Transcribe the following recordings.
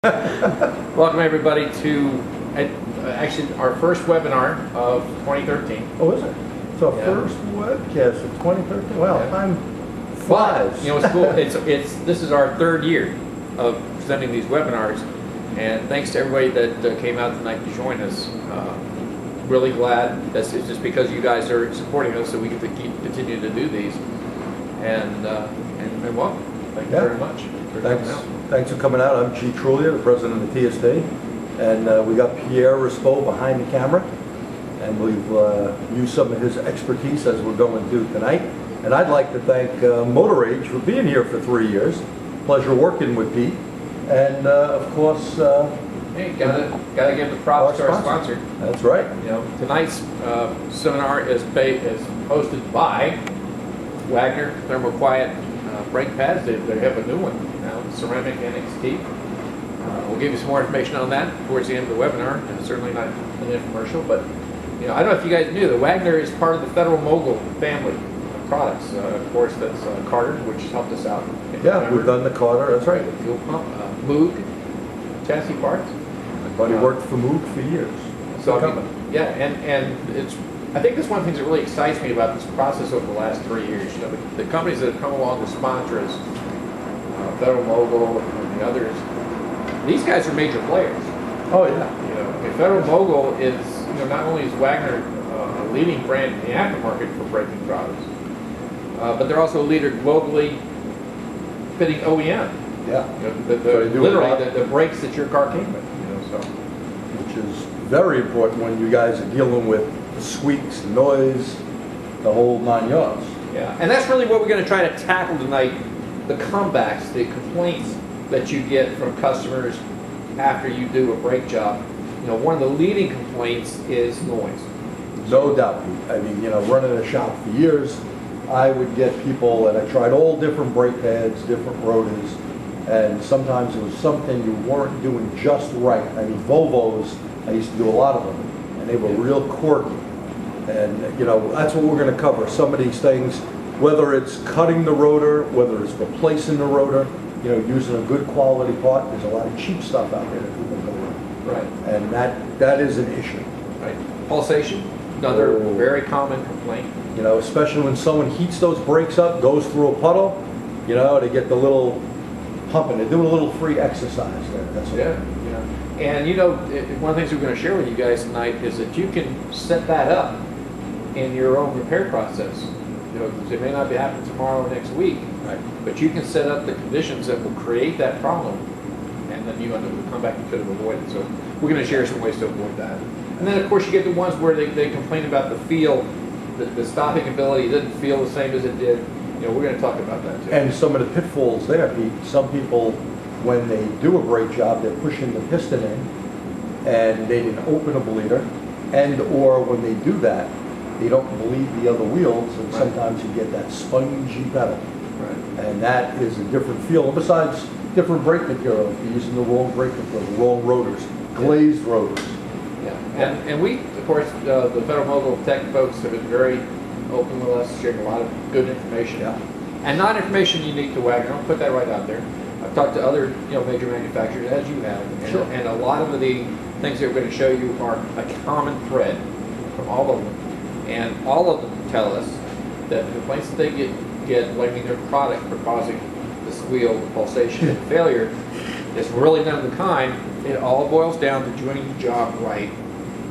Welcome everybody to actually our first webinar of 2013. Oh, is it? It's our first webcast of 2013. Wow, time flies. But, you know, it's cool. This is our third year of presenting these webinars, and thanks to everybody that came out tonight to join us. Really glad. It's just because you guys are supporting us, so we get to continue to do these. And welcome. Thank you very much for coming out. Thanks for coming out. I'm G. Truglia, the president of TSD, and we got Pierre Rispo behind the camera, and we've used some of his expertise as we're going to tonight. And I'd like to thank Motor Age for being here for 3 years. Pleasure working with Pete, and of course, hey, gotta give the props to our sponsor. That's right. You know, tonight's seminar is hosted by Wagner Thermoquiet brake pads. They have a new one now, ceramic NXT. We'll give you some more information on that towards the end of the webinar, and certainly not an infomercial. But you know, I don't know if you guys knew that Wagner is part of the Federal Mogul family of products. Of course, that's Carter, which helped us out. Yeah, we've done the Carter. That's right. The fuel pump, Moog, chassis parts. My buddy worked for Moog for years. So yeah, and it's. I think that's one of the things that really excites me about this process over the last 3 years. You know, the companies that have come along with sponsors, Federal Mogul and the others, these guys are major players. Oh yeah. You know, Federal Mogul is, you know, not only is Wagner a leading brand in the aftermarket for braking products, but they're also a leader globally fitting OEM. Yeah. You know, literally the brakes that your car came with. You know, so. Which is very important when you guys are dealing with the squeaks, the noise, the whole 9 yards. Yeah, and that's really what we're going to try to tackle tonight, the comebacks, the complaints that you get from customers after you do a brake job. You know, one of the leading complaints is noise. No doubt. I mean, you know, running a shop for years, I would get people, and I tried all different brake pads, different rotors, and sometimes it was something you weren't doing just right. I mean, Volvos, I used to do a lot of them, and they were real quirky. And, you know, that's what we're going to cover. Some of these things, whether it's cutting the rotor, whether it's replacing the rotor, you know, using a good quality part. There's a lot of cheap stuff out there that people go with. Right. And that is an issue. Right. Pulsation, another very common complaint. You know, especially when someone heats those brakes up, goes through a puddle, you know, they get the little pumping. They're doing a little free exercise there. That's what And you know, one of the things we're going to share with you guys tonight is that you can set that up in your own repair process. You know, it may not be happening tomorrow or next week, right, but you can set up the conditions that will create that problem, and then you end up with a comeback you could have avoided. So we're going to share some ways to avoid that. And then of course you get the ones where they complain about the feel, the stopping ability didn't feel the same as it did. You know, we're going to talk about that too. And some of the pitfalls there, Pete. Some people, when they do a brake job, they're pushing the piston in, and they didn't open a bleeder, and or when they do that, they don't bleed the other wheels, and sometimes you get that spongy pedal. Right. And that is a different feel. And besides, different brake material. If you're using the wrong brake material, the wrong rotors, glazed rotors. Yeah. And we, of course, the Federal Mogul Tech folks have been very open with us, sharing a lot of good information. Yeah. And not information unique to Wagner. I'll put that right out there. I've talked to other, you know, major manufacturers, as you have, and, sure, and a lot of the things that we're going to show you are a common thread from all of them. And all of them tell us that the complaints that they get blaming their product for causing the squeal, the pulsation, and failure is really none of the kind. It all boils down to doing the job right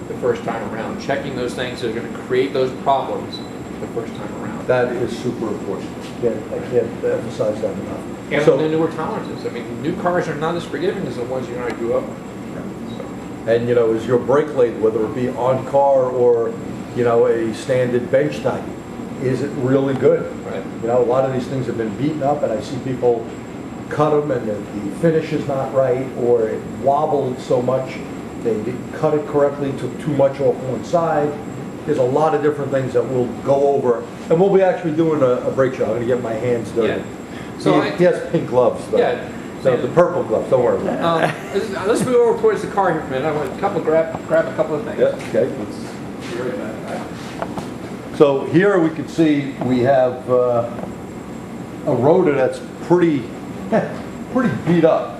the first time around, checking those things that are going to create those problems the first time around. That is super important. I can't emphasize that enough. And the newer tolerances. I mean, new cars are not as forgiving as the ones you and I grew up with. Yeah. So. And, you know, is your brake lathe, whether it be on car or, you know, a standard bench type, is it really good? Right. You know, a lot of these things have been beaten up, and I see people cut them and the finish is not right, or it wobbled so much, they didn't cut it correctly, took too much off one side. There's a lot of different things that we'll go over, and we'll be actually doing a brake job. I'm going to get my hands dirty. Yeah. So he has pink gloves, though. Yeah. No, the purple gloves, don't worry about it. Let's move over towards the car here for a minute. I want to grab a couple of things. Yeah, okay. Let's be right back. So here we can see we have a rotor that's pretty beat up.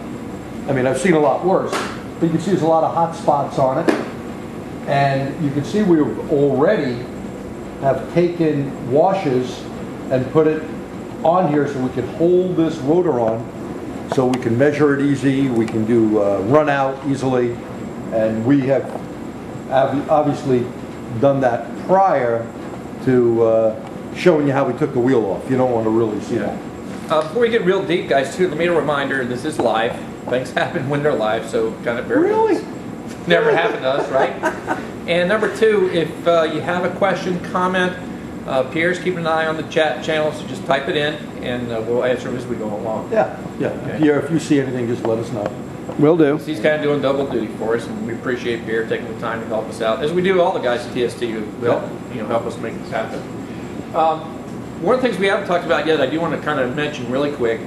I mean, I've seen a lot worse, but you can see there's a lot of hot spots on it. And you can see we already have taken washes and put it on here so we can hold this rotor on, so we can measure it easy, we can do runout easily, and we have obviously done that prior to showing you how we took the wheel off. You don't want to really see that. Before we get real deep, guys, too, let me a reminder, this is live. Things happen when they're live, so kind of bear with us. Really? Never happened to us, right? And number two, if you have a question, comment, Pierre's keeping an eye on the chat channel, so just type it in, and we'll answer them as we go along. Yeah. Okay. Pierre, if you see anything, just let us know. Will do. He's kind of doing double duty for us, and we appreciate Pierre taking the time to help us out, as we do all the guys at TST who help us make this happen. One of the things we haven't talked about yet, I do want to kind of mention really quick,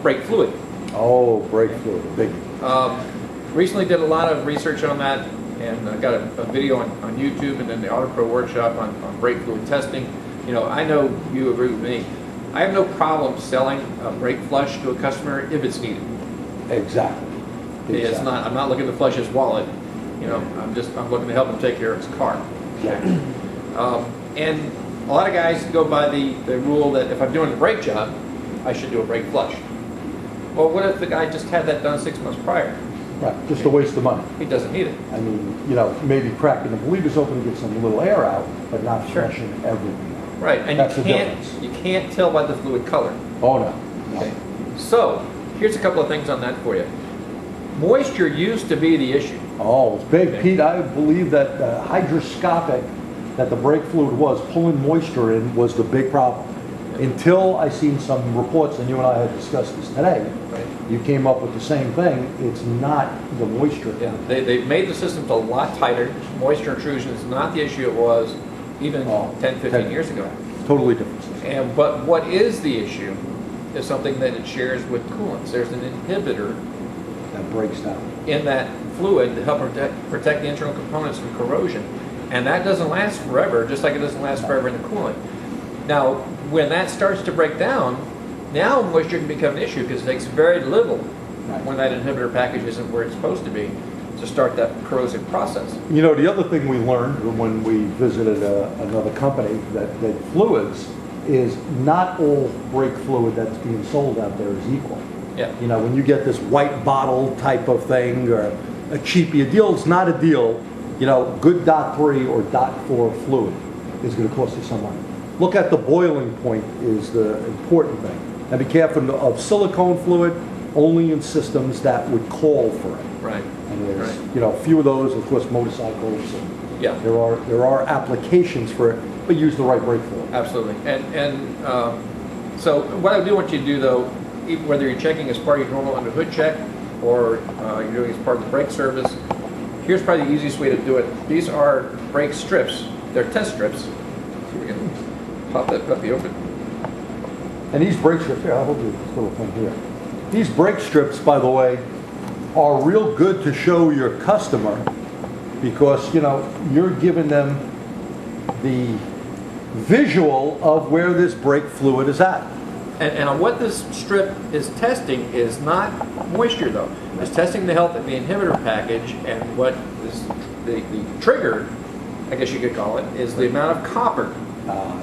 brake fluid. Oh, brake fluid, biggie. Recently did a lot of research on that, and got a video on YouTube, and then the Auto Pro workshop on brake fluid testing. You know, I know you agree with me. I have no problem selling a brake flush to a customer if it's needed. Exactly. It's not. I'm not looking to flush his wallet. You know, I'm looking to help him take care of his car. Exactly. And a lot of guys go by the rule that if I'm doing a brake job, I should do a brake flush. Well, what if the guy just had that done 6 months prior? Right, just a waste of money. He doesn't need it. I mean, you know, maybe cracking the bleeders open to get some little air out, but not Sure. flushing everything. Right, and That's the difference. you can't tell by the fluid color. Oh, no. Okay. So, here's a couple of things on that for you. Moisture used to be the issue. Oh, it's big. Okay. Pete, I believe that hydroscopic, that the brake fluid was, pulling moisture in was the big problem. Until I seen some reports, and you and I had discussed this today, Right. you came up with the same thing. It's not the moisture. Yeah, they've made the systems a lot tighter. Moisture intrusion is not the issue it was even 10, 15 years ago. Totally different. But what is the issue is something that it shares with coolants. There's an inhibitor That breaks down. in that fluid to help protect the internal components from corrosion. And that doesn't last forever, just like it doesn't last forever in the coolant. Now, when that starts to break down, now moisture can become an issue because it takes very little when that inhibitor package isn't where it's supposed to be to start that corrosive process. You know, the other thing we learned when we visited another company, that fluids is not all brake fluid that's being sold out there is equal. Yeah. You know, when you get this white bottle type of thing or a cheapie, a deal is not a deal. You know, good .3 or .4 fluid is going to cost you some money. Look at the boiling point is the important thing. And be careful of silicone fluid only in systems that would call for it. Right. And there's, Right. you know, a few of those, of course, motorcycles. And Yeah. there are applications for it, but use the right brake fluid. Absolutely. So what I do want you to do, though, whether you're checking as part of your normal under hood check or you're doing it as part of the brake service, here's probably the easiest way to do it. These are brake strips. They're test strips. So we can pop that puppy open. And these brake strips, here, I'll hold you this little thing here. These brake strips, by the way, are real good to show your customer because, you know, you're giving them the visual of where this brake fluid is at. And what this strip is testing is not moisture, though. It's testing the health of the inhibitor package, and what is the trigger, I guess you could call it, is the amount of copper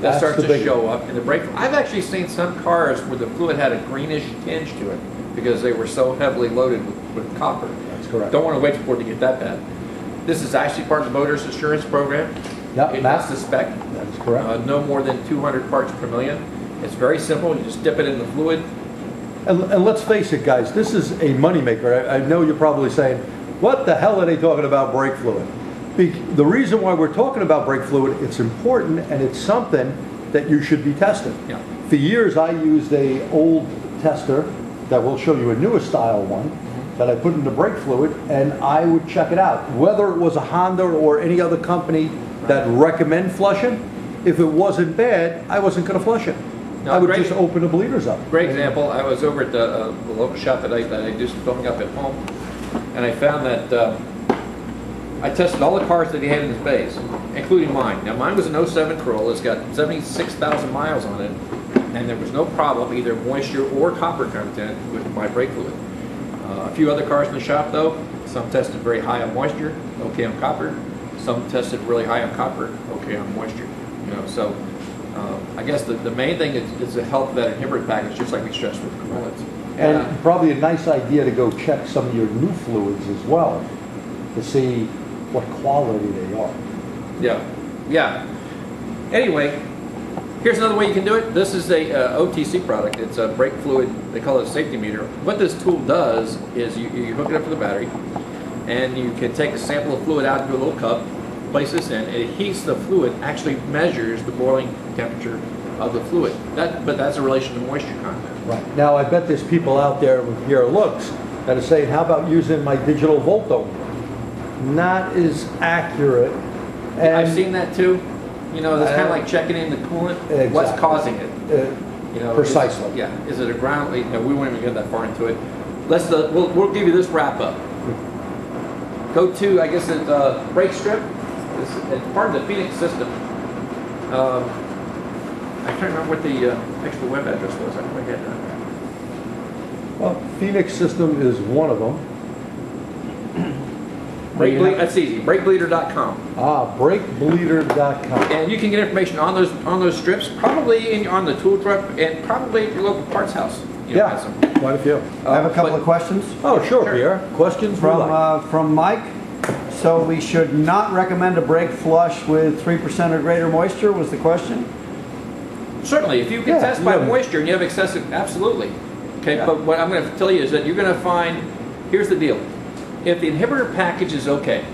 that starts to show up in the brake. I've actually seen some cars where the fluid had a greenish tinge to it because they were so heavily loaded with copper. That's correct. Don't want to wait for it to get that bad. This is actually part of the motorist assurance program. Yep, It has the spec. That's correct. No more than 200 parts per million. It's very simple. You just dip it in the fluid. And let's face it, guys, this is a moneymaker. I know you're probably saying, what the hell are they talking about brake fluid? The reason why we're talking about brake fluid, it's important and it's something that you should be testing. Yeah. For years, I used a old tester that will show you a newer style one that I put into brake fluid, and I would check it out. Whether it was a Honda or any other company that recommend flushing, if it wasn't bad, I wasn't going to flush it. No, I would great. just open the bleeders up. Great example. I was over at the local shop that I do some filming up at home, and I found that I tested all the cars that he had in his bays, including mine. Now, mine was an 07 Corolla. It's got 76,000 miles on it, and there was no problem, either moisture or copper content, with my brake fluid. A few other cars in the shop though, some tested very high on moisture, okay on copper. Some tested really high on copper, okay on moisture. So I guess the main thing is the health of that inhibitor package, just like we stressed with coolants. And probably a nice idea to go check some of your new fluids as well to see what quality they are. Yeah. Anyway, here's another way you can do it. This is a OTC product. It's a brake fluid. They call it a safety meter. What this tool does is you hook it up to the battery, and you can take a sample of fluid out into a little cup, place this in, and it heats the fluid, actually measures the boiling temperature of the fluid. But that's a relation to moisture content. Right. Now, I bet there's people out there with your looks that are saying, how about using my digital voltometer? Not as accurate. And I've seen that too. It's kind of like checking in the coolant. Exactly. What's causing it? Precisely. Is it a ground leak? No, we won't even get that far into it. We'll give you this wrap up. Go to, I guess, the brake strip. It's part of the Phoenix system. I can't remember what the extra web address was. I forget that. Well, Phoenix system is one of them. That's easy. Brakebleeder.com. Brakebleeder.com. And you can get information on those strips, probably on the tool truck, and probably at your local parts house. Yeah, quite a few. I have a couple of questions. Oh, sure, Pierre. Questions From Mike. So we should not recommend a brake flush with 3% or greater moisture, was the question? Certainly, if you can test by moisture and you have excessive, absolutely. Okay, but what I'm going to tell you is that you're going to find, here's the deal. If the inhibitor package is okay,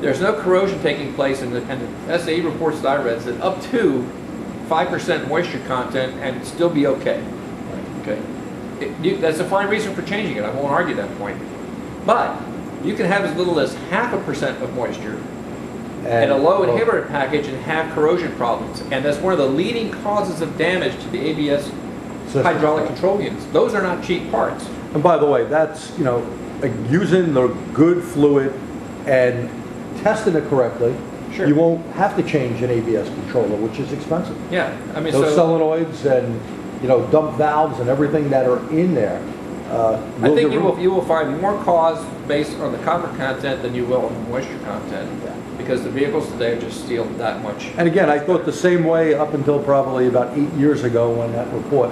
there's no corrosion taking place, and the SAE reports that I read said up to 5% moisture content and still be okay. Okay, that's a fine reason for changing it. I won't argue that point. But you can have as little as 0.5% of moisture and a low inhibitor package and have corrosion problems. And that's one of the leading causes of damage to the ABS hydraulic control units. Those are not cheap parts. And by the way, that's, using the good fluid and testing it correctly, you won't have to change an ABS controller, which is expensive. Yeah, I mean, those solenoids and dump valves and everything that are in there. I think you will find more cause based on the copper content than you will on the moisture content, because the vehicles today just steal that much. And again, I thought the same way up until probably about 8 years ago when that report,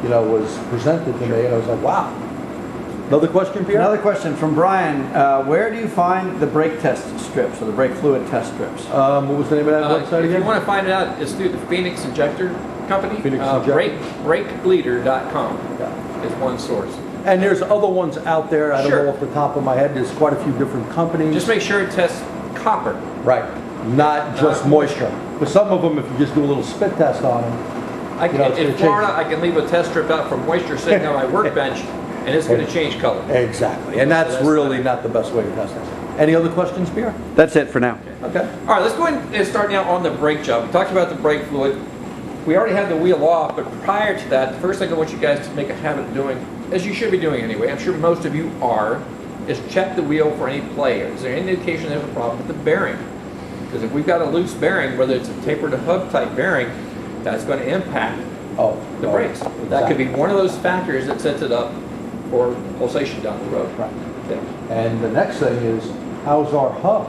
was presented to me, and I was like, wow. Another question, Pierre? Another question from Brian. Where do you find the brake test strips, or the brake fluid test strips? What was the name of that website again? If you want to find it out, it's through the Phoenix Injector Company. Brakebleeder.com is one source. And there's other ones out there. I don't know off the top of my head. There's quite a few different companies. Just make sure it tests copper. Right. Not just moisture. But some of them, if you just do a little spit test on them. In Florida, I can leave a test strip out for moisture sitting on my workbench, and it's going to change color. Exactly. And that's really not the best way to test it. Any other questions, Pierre? That's it for now. Okay. All right, let's go ahead and start now on the brake job. We talked about the brake fluid. We already had the wheel off, but prior to that, the first thing I want you guys to make a habit of doing, as you should be doing anyway, I'm sure most of you are, is check the wheel for any play. Is there any indication there's a problem with the bearing? Because if we've got a loose bearing, whether it's a taper to hub type bearing, that's going to impact the brakes. Exactly. That could be one of those factors that sets it up for pulsation down the road. Right. Yeah. And the next thing is, how's our hub?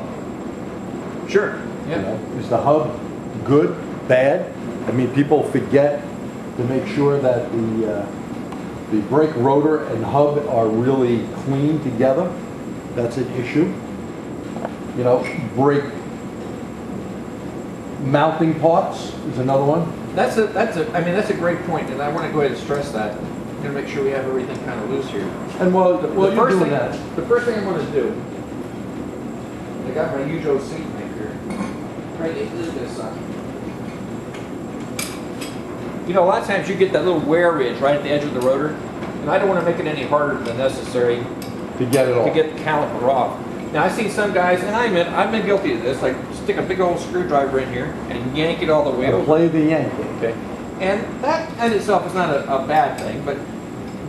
Sure. Yeah. Is the hub good, bad? I mean, people forget to make sure that the brake rotor and hub are really clean together. That's an issue. Brake mounting parts is another one. That's a great point, and I want to go ahead and stress that. I'm going to make sure we have everything kind of loose here. And the first thing I'm going to do, I got my usual seat maker. Right, look this up. A lot of times you get that little wear ridge right at the edge of the rotor, and I don't want to make it any harder than necessary to get it off. To get the caliper off. Now I see some guys, and I've been guilty of this, like stick a big old screwdriver in here and yank it all the way over. Play the yanking. Okay. And that in itself is not a bad thing, but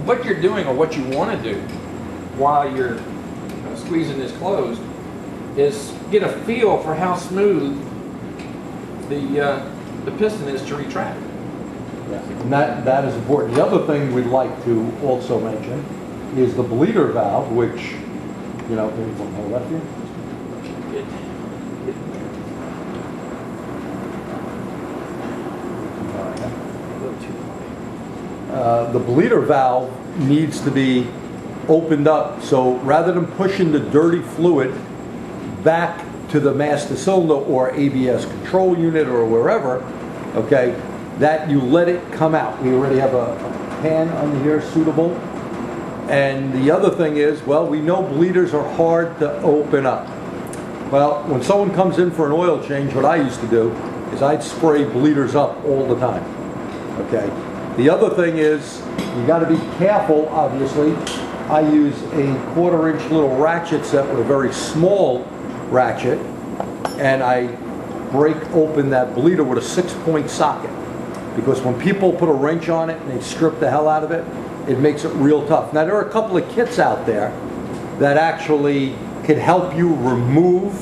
what you're doing or what you want to do while you're squeezing this closed is get a feel for how smooth the piston is to retract. Yeah. And that is important. The other thing we'd like to also mention is the bleeder valve, which, you know, hold left here. The bleeder valve needs to be opened up, so rather than pushing the dirty fluid back to the master cylinder or ABS control unit or wherever, okay, that you let it come out. We already have a pan under here suitable. And the other thing is, well, we know bleeders are hard to open up. Well, when someone comes in for an oil change, what I used to do is I'd spray bleeders up all the time, okay? The other thing is, you got to be careful, obviously. I use a 1/4-inch little ratchet set with a very small ratchet, and I break open that bleeder with a 6-point socket. Because when people put a wrench on it and they strip the hell out of it, it makes it real tough. Now, there are a couple of kits out there that actually can help you remove,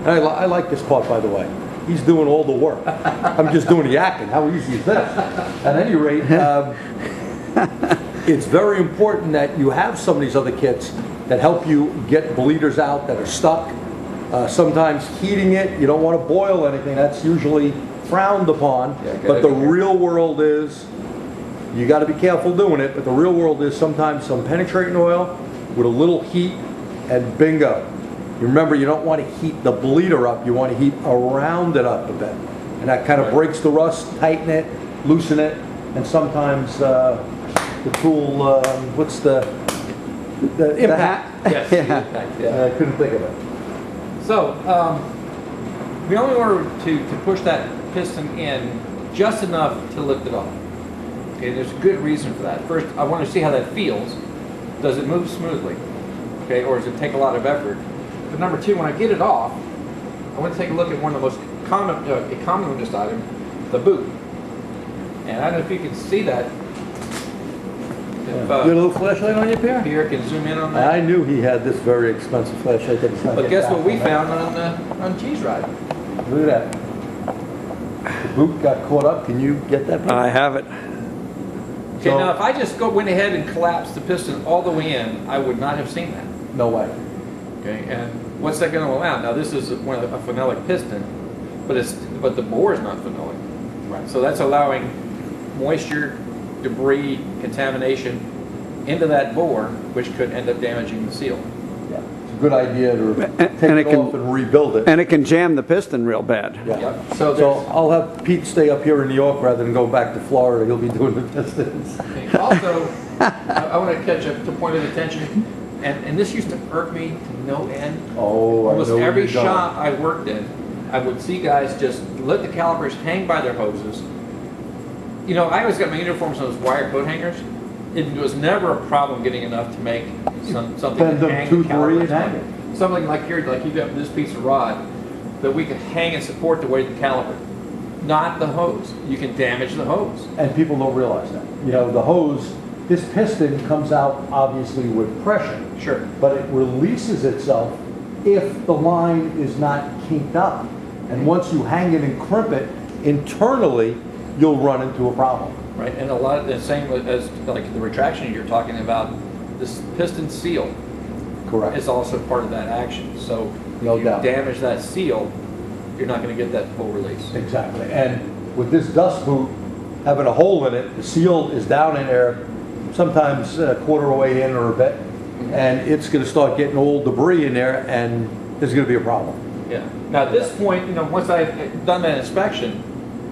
and I like this part, by the way. He's doing all the work. I'm just doing the yakking. How easy is this? At any rate, it's very important that you have some of these other kits that help you get bleeders out that are stuck. Sometimes heating it, you don't want to boil anything. That's usually frowned upon. Yeah, but the real world is, you got to be careful doing it, but the real world is sometimes some penetrating oil with a little heat, and bingo. You remember, you don't want to heat the bleeder up, you want to heat around it up a bit. And that kind of breaks the rust, tighten it, loosen it, and sometimes the tool, what's the impact? Yes, Yeah. impact, yeah. I couldn't think of it. So, we only wanted to push that piston in just enough to lift it off. Okay, there's a good reason for that. First, I want to see how that feels. Does it move smoothly? Okay, or does it take a lot of effort? But number two, when I get it off, I want to take a look at one of the most commonest items, the boot. And I don't know if you can see that. If, Get a little flashlight on you, Pierre? Pierre can zoom in on that. I knew he had this very expensive flashlight that he's not But getting guess what back we on found on Cheese Ride? that. Look at that. The boot got caught up. Can you get that? I have it. Okay, So- now if I just went ahead and collapsed the piston all the way in, I would not have seen that. No way. Okay, and what's that going to allow? Now this is one of a phenolic piston, but the bore is not phenolic. Right. So that's allowing moisture, debris, contamination into that bore, which could end up damaging the seal. Yeah. It's a good idea to take and it it can- off and rebuild it. And it can jam the piston real bad. Yeah. Yep. So So I'll have Pete stay up here in New York rather than go back to Florida. He'll be doing the pistons. okay, also, I want to catch up to point of attention, and this used to irk me to no end. Oh, I Almost know every you've done. shop I worked in, I would see guys just let the calipers hang by their hoses. You know, I always got my uniforms on those wire coat hangers. It was never a problem getting enough to make something Bend to them hang 2, the 3 calipers and on. hang it. Something like here, like you got this piece of rod that we could hang and support the weight of the caliper, not the hose. You can damage the hose. And people don't realize that. You know, the hose, this piston comes out obviously with pressure, Sure. but it releases itself if the line is not kinked up. And once you hang it and crimp it, internally, you'll run into a problem. Right, and a lot of the same as like the retraction you're talking about, this piston seal Correct. is also part of that action. So No if you doubt. damage that seal, you're not going to get that full release. Exactly. And with this dust boot having a hole in it, the seal is down in there, sometimes a quarter way in or a bit, and it's going to start getting old debris in there, and there's going to be a problem. Yeah. Now at this point, you know, once I've done that inspection,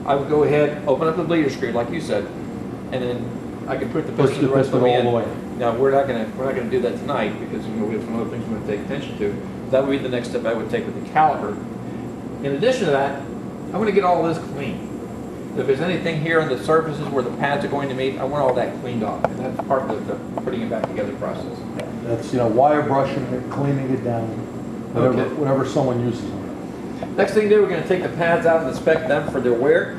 I would go ahead, open up the bleeder screw, like you said, and then I could put the Push piston the the rest of piston the way all the way. in. Now we're not gonna do that tonight because, you know, we have some other things we're gonna take attention to. That would be the next step I would take with the caliper. In addition to that, I want to get all this clean. If there's anything here on the surfaces where the pads are going to meet, I want all that cleaned off, and that's part of the putting it back together process. That's, you know, wire brushing it, cleaning it down, whatever, Okay. whatever someone uses. Next thing to do, we're going to take the pads out and inspect them for their wear.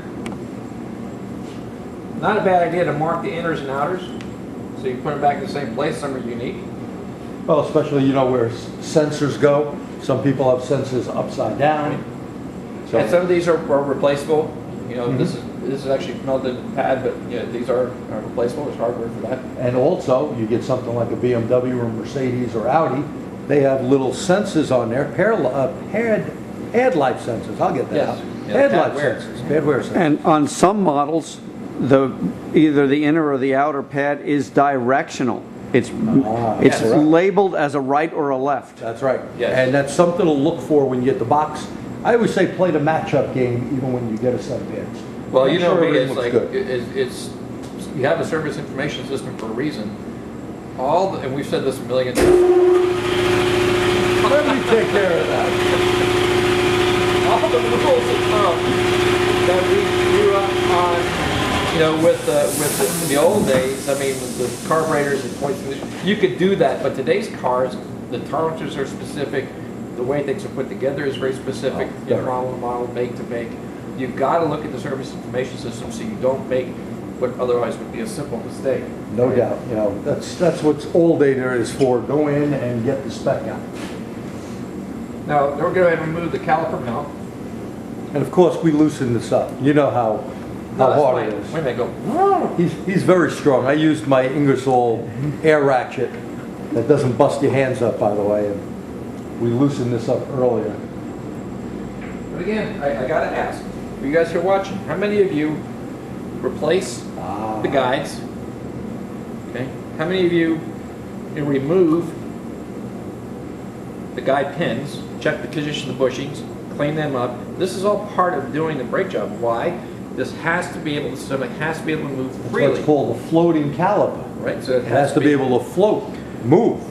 Not a bad idea to mark the inners and outers, so you put them back in the same place. Some are unique. Well, especially, you know, where sensors go. Some people have sensors upside down. And some of these are replaceable. You know, this is this is actually melted pad, but you know, these are replaceable. There's hardware for that. And also, you get something like a BMW or Mercedes or Audi, they have little sensors on there, headlight sensors, I'll get that Yes. out. Yeah, Headlight pad wear. sensors, pad wear sensors. And on some models, either the inner or the outer pad is directional. It's Yes. labeled as a right or a left. That's right. Yes. And that's something to look for when you get the box. I always say play the matchup game even when you get a set of pads. Well, Make you know sure me, everything it's looks like, good. it's, you have a service information system for a reason. And we've said this a million times. Let me take care of that. All the rules of thumb that we grew up on, you know, with the old days, I mean, with the carburetors and points, you could do that, but today's cars, the tolerances are specific, the way things are put together is very specific, Oh, you know, very. model to model, make to make. You've got to look at the service information system so you don't make what otherwise would be a simple mistake. No doubt, you know, that's what all data is for. Go in and get the spec out. Now, we're going to remove the caliper mount. And of course, we loosen this up. You know how No, that's hard it fine. is. Wait a minute, go. He's very strong. I used my Ingersoll air ratchet that doesn't bust your hands up, by the way. And we loosened this up earlier. But again, I got to ask, for you guys who are watching, how many of you replace the guides? Okay. How many of you remove the guide pins, check the position of the bushings, clean them up? This is all part of doing the brake job. Why? This has to be able to, the stomach has to be able to move That's freely. what's called a floating caliper. Right? So It has to be able to float, move.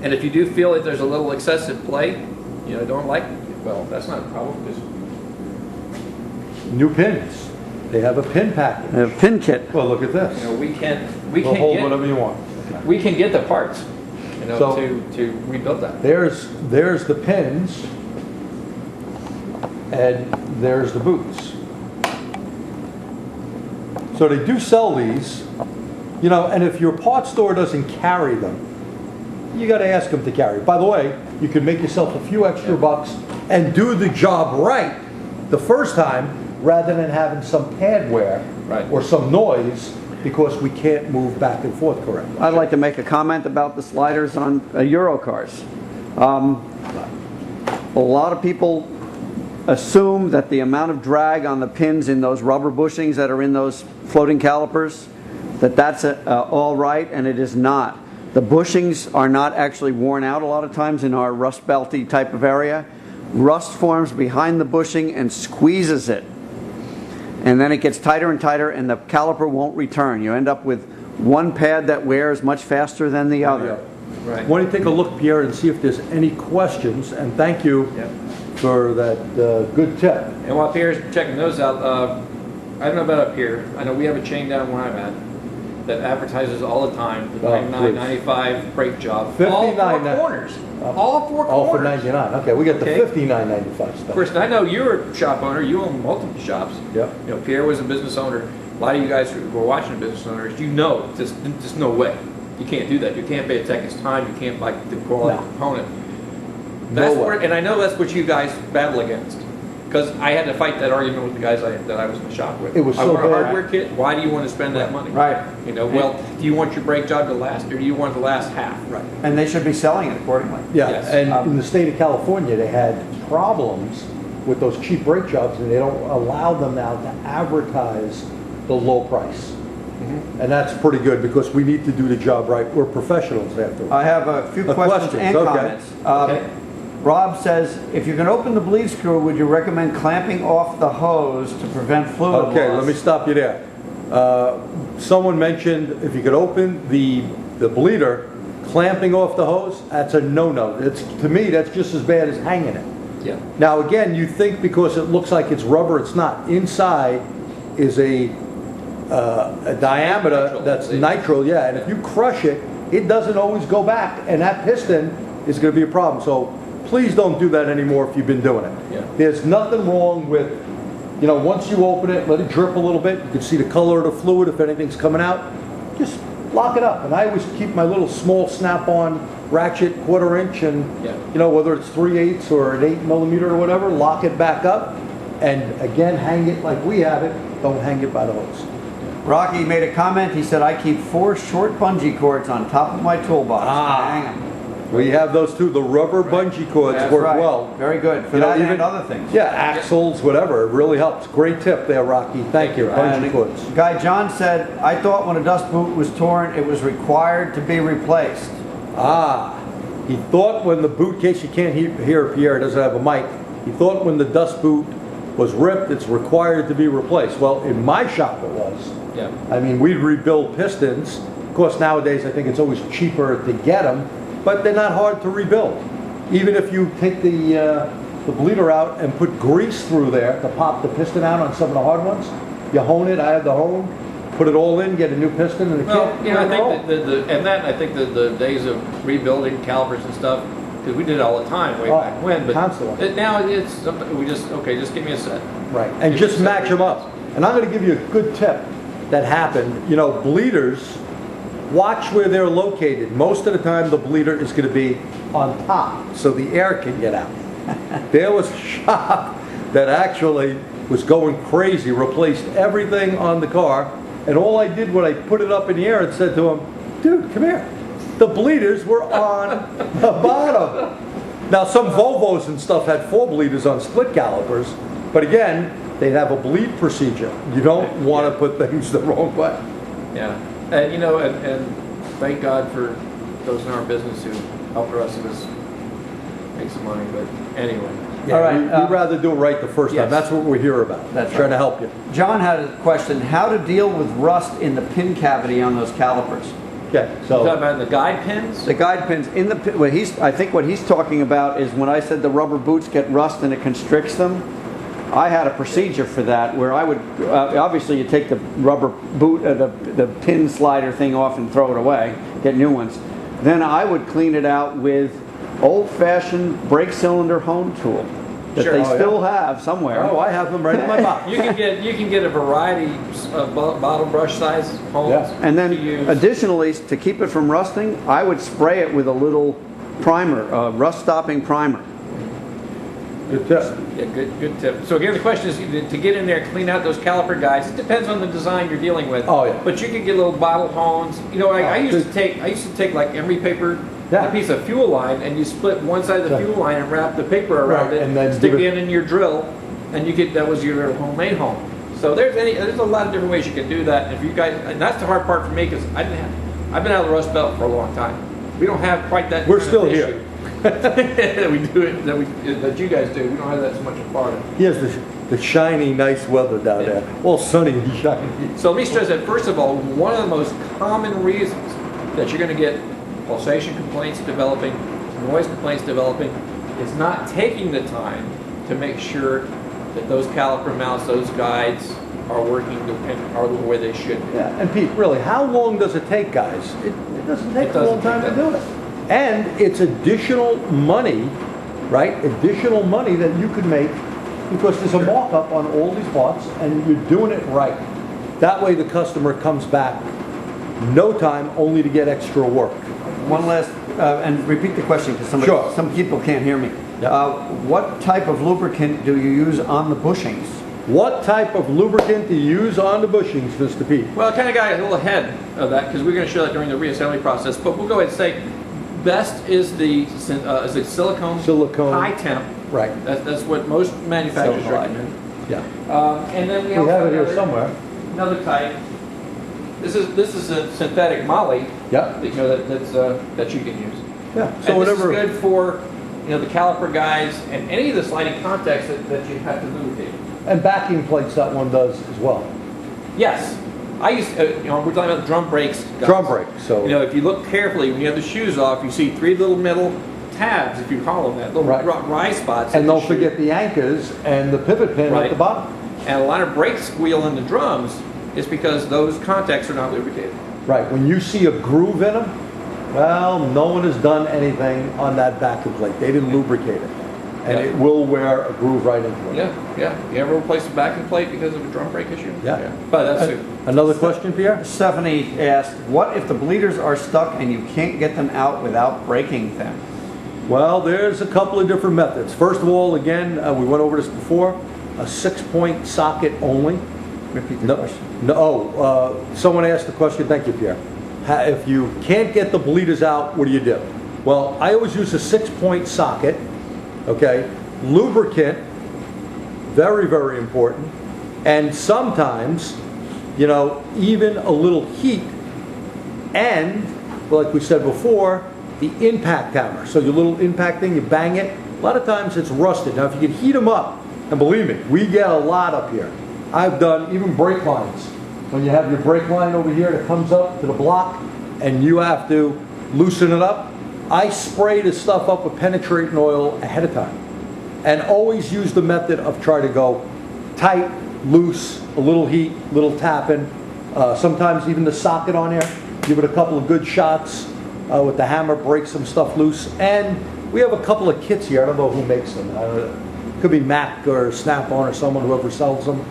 And if you do feel that there's a little excessive play, you know, don't like, well, that's not a problem because New pins. They have a pin package. A pin kit. Well, look at you this. know we We'll hold can whatever you want. get the parts, you know, So- to rebuild that. There's the pins, and there's the boots. So they do sell these, you know, and if your parts store doesn't carry them, you got to ask them to carry. By the way, you can make yourself a few extra bucks and do the job right the first time, rather than having some pad wear Right. or some noise because we can't move back and forth correctly. I'd like to make a comment about the sliders on Euro cars. A lot of people assume that the amount of drag on the pins in those rubber bushings that are in those floating calipers, that's all right, and it is not. The bushings are not actually worn out a lot of times in our rust belty type of area. Rust forms behind the bushing and squeezes it. And then it gets tighter and tighter, and the caliper won't return. You end up with one pad that wears much faster than the other. Right. Why don't you take a look, Pierre, and see if there's any questions, and thank you Yep. for that good tip. And while Pierre's checking those out, I don't know about up here. I know we have a chain down where I'm at that advertises all the time the Oh, 99, please. 95 brake job. All 59, four corners. All four All for corners. $99. Okay, we got the Okay. $59.95 Of stuff. course, I know you're a shop owner. You own multiple shops. Yep. You know, Pierre was a business owner. A lot of you guys who are watching business owners, you know, just no way. You can't do that. You can't pay a tech his time. You can't buy the quality No. component. No That's way. where, and I know that's what you guys battle against. Because I had to fight that argument with the guys that I was in the shop with. It was I so want a bad. hardware kit. Why do you want to spend that money? Right. You know, well, do you want your brake job to last, or do you want it to last half? Right. And they should be selling it accordingly. Yeah, Yes. and in the state of California, they had problems with those cheap brake jobs, and they don't allow them now to advertise the low price. And that's pretty good, because we need to do the job right. We're professionals after all. I have a few questions and okay. comments. Okay. Rob says, if you can open the bleed screw, would you recommend clamping off the hose to prevent fluid loss? Okay, let me stop you there. Someone mentioned if you could open the bleeder, clamping off the hose, that's a no-no. To me, that's just as bad as hanging it. Yeah. Now, again, you think because it looks like it's rubber, it's not. Inside is a diameter Nitrile, that's see? nitrile, yeah, and if you crush it, it doesn't always go back, and that piston is going to be a problem. So please don't do that anymore if you've been doing it. Yeah. There's nothing wrong with, you know, once you open it, let it drip a little bit. You can see the color of the fluid if anything's coming out. Just lock it up. And I always keep my little small snap-on ratchet, 1/4 inch, and Yeah. you know, whether it's 3/8 or an 8 millimeter or whatever, lock it back up, and again, hang it like we have it don't hang it by the hose. Rocky made a comment. He said, I keep 4 short bungee cords on top of my toolbox. Ah. Hang 'em. We have those too. The rubber bungee cords That's work right. well. Very good. For You know, that even- and other things. Yeah, axles, whatever. It really helps. Great tip there, Rocky. Thank you. And Bungee cords. Guy John said, I thought when a dust boot was torn, it was required to be replaced. Ah, he thought when the boot, in case you can't hear Pierre doesn't have a mic, he thought when the dust boot was ripped, it's required to be replaced. Well, in my shop it was. Yeah. I mean, we'd rebuild pistons. Of course, nowadays I think it's always cheaper to get them, but they're not hard to rebuild. Even if you take the bleeder out and put grease through there to pop the piston out on some of the hard ones, you hone it, I have the hone, put it all in, get a new piston and a Well, kit. yeah, I think I think the days of rebuilding calipers and stuff, because we did it all the time way back when, but constantly. now it's something we just just give me a set. Right, and just match them up. And I'm going to give you a good tip that happened. You know, bleeders, watch where they're located. Most of the time the bleeder is going to be on top so the air can get out. There was a shop that actually was going crazy, replaced everything on the car, and all I did when I put it up in the air and said to him, dude, come here. The bleeders were on the bottom. Now some Volvos and stuff had 4 bleeders on split calipers, but again, they'd have a bleed procedure. You don't want to put things the wrong way. Yeah, and and thank God for those in our business who helped us make some money. But anyway, Yeah, All right, we'd rather do it right the first time. yes. That's what we're here about. That's Trying right. to help you. John had a question, how to deal with rust in the pin cavity on those calipers. Okay, talking so about the guide pins. The guide pins in the pin, I think what he's talking about is when I said the rubber boots get rust and it constricts them. I had a procedure for that where I would, obviously you take the rubber boot, the pin slider thing off and throw it away, get new ones. Then I would clean it out with old-fashioned brake cylinder hone tool that Sure. they Oh, yeah. still have somewhere. oh, I have them right in my box. You can get a variety of bottle brush size hones. Yeah. And then to use. additionally, to keep it from rusting, I would spray it with a little primer, rust-stopping primer. Good tip. Yeah, good tip. So again, the question is to get in there and clean out those caliper guides. It depends on the design you're dealing with. Oh, yeah. But you can get little bottle hones. I used to take like emery paper, Yeah. a piece of fuel line, and you split one side of the Yeah. fuel line and wrap the paper around Right, it, and then stick give it it- in your drill, and that was your little homemade home. So there's a lot of different ways you can do that. If you guys, and that's the hard part for me because I've been out of the Rust Belt for a long time. We don't have quite that. We're kind of still issue. here. that we do it that you guys do. We don't have that so much in Florida. He has the shiny, nice weather down there. All sunny and shiny. So let me stress that first of all, one of the most common reasons that you're going to get pulsation complaints developing, noise complaints developing, is not taking the time to make sure that those caliper mounts, those guides are working and are the way they should be. Yeah, and Pete, really, how long does it take, guys? It doesn't take It a long doesn't time take to that. do it. And it's additional money, right? Additional money that you could make because there's a markup on all these parts and you're doing it right. That way the customer comes back no time only to get extra work. One last, and repeat the question because Sure. some people can't hear me. Yeah. What type of lubricant do you use on the bushings? What type of lubricant do you use on the bushings, Mr. Pete? Well, I kind of got a little ahead of that because we're going to show that during the reassembly process. But we'll go ahead and say best is the silicone, high temp. Right. That's what most manufacturers Silicone. recommend. Yeah. And then We have it here somewhere. Another type. This is a synthetic moly. Yeah. That you can use. Yeah. So and this is good for the caliper guides and any of the sliding contacts that you have to lubricate. And backing plates that one does as well. Yes. I used we're talking about drum brakes. Guys. Drum brake. So if you look carefully, when you have the shoes off, you see 3 little metal tabs, if you call them that, little Right. rise spots. and in the don't shoe. forget the anchors and the pivot pin Right. at the bottom. And a lot of brake squeal in the drums is because those contacts are not lubricated. Right. When you see a groove in them, well, no one has done anything on that backing plate. They didn't lubricate it. And Yeah. it will wear a groove right into it. Yeah. You ever replace a backing plate because of a drum brake issue? Yeah. But that's it. Another question, Pierre? Stephanie asked, what if the bleeders are stuck and you can't get them out without breaking them? Well, there's a couple of different methods. First of all, again, we went over this before, a 6-point socket only. repeat the No, question. no, someone asked the question, thank you, Pierre. If you can't get the bleeders out, what do you do? Well, I always use a 6-point socket, okay? Lubricant, very, very important. And sometimes, you know, even a little heat and, like we said before, the impact hammer. So your little impact thing, you bang it. A lot of times it's rusted. Now, if you can heat them up, and believe me, we get a lot up here. I've done even brake lines. When you have your brake line over here that comes up to the block and you have to loosen it up, I spray this stuff up with penetrating oil ahead of time. And always use the method of try to go tight, loose, a little heat, little tapping. Sometimes even the socket on there, give it a couple of good shots with the hammer, break some stuff loose. And we have a couple of kits here. I don't know who makes them. Could be Mac or Snap-on or someone, whoever sells them.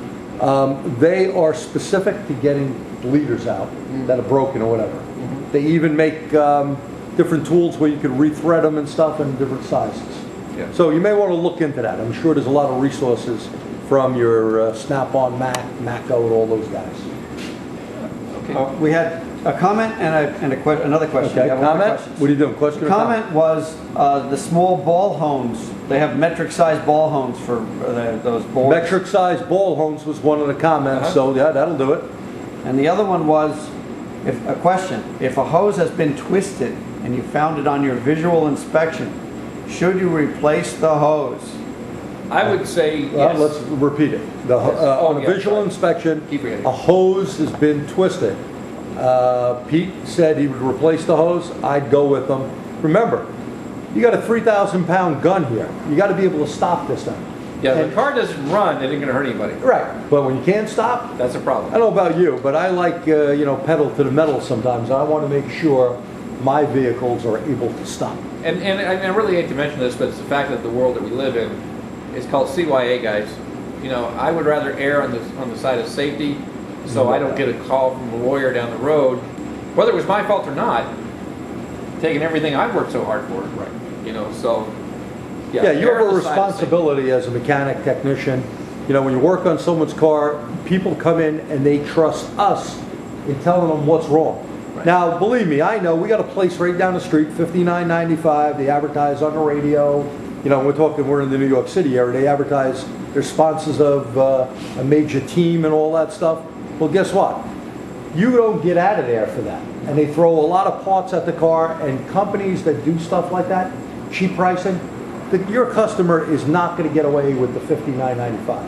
They are specific to getting bleeders out that are broken or whatever. They even make different tools where you can rethread them and stuff in different sizes. Yeah. So you may want to look into that. I'm sure there's a lot of resources from your Snap-on, Mac, Maco, and all those guys. Okay. We had a comment and another question. Okay, We have more comment? questions. What are you doing, question The or comment? comment was the small ball hones. They have metric size ball hones for those boards. Metric size ball hones was one of the comments, so yeah, that'll do it. And the other one was, a question, if a hose has been twisted and you found it on your visual inspection, should you replace the hose? I would say Well, yes. let's repeat it. On a yeah, visual sorry. inspection, Keep forgetting. a hose has been twisted. Pete said he would replace the hose. I'd go with him. Remember, you got a 3,000-pound gun here. You got to be able to stop this thing. Yeah, And- the car doesn't run, it ain't gonna hurt anybody. Right, but when you can't stop, That's a I problem. don't know about you, but I like, you know, pedal to the metal sometimes. I want to make sure my vehicles are able to stop. And I really hate to mention this, but it's the fact that the world that we live in is called CYA, guys. You know, I would rather err on the side of safety, so I don't get a call from a lawyer down the road, whether it was my fault or not, taking everything I've worked so hard for. Right. You know, so Yeah, you err have on a the side of safety. responsibility as a mechanic, technician. You know, when you work on someone's car, people come in and they trust us in telling them what's wrong. Right. Now, believe me, I know, we got a place right down the street, 5995, they advertise on the radio. You know, we're in the New York City area, they advertise, they're sponsors of a major team and all that stuff. Well, guess what? You don't get out of there for that. And they throw a lot of parts at the car, and companies that do stuff like that, cheap pricing, your customer is not going to get away with the $59.95.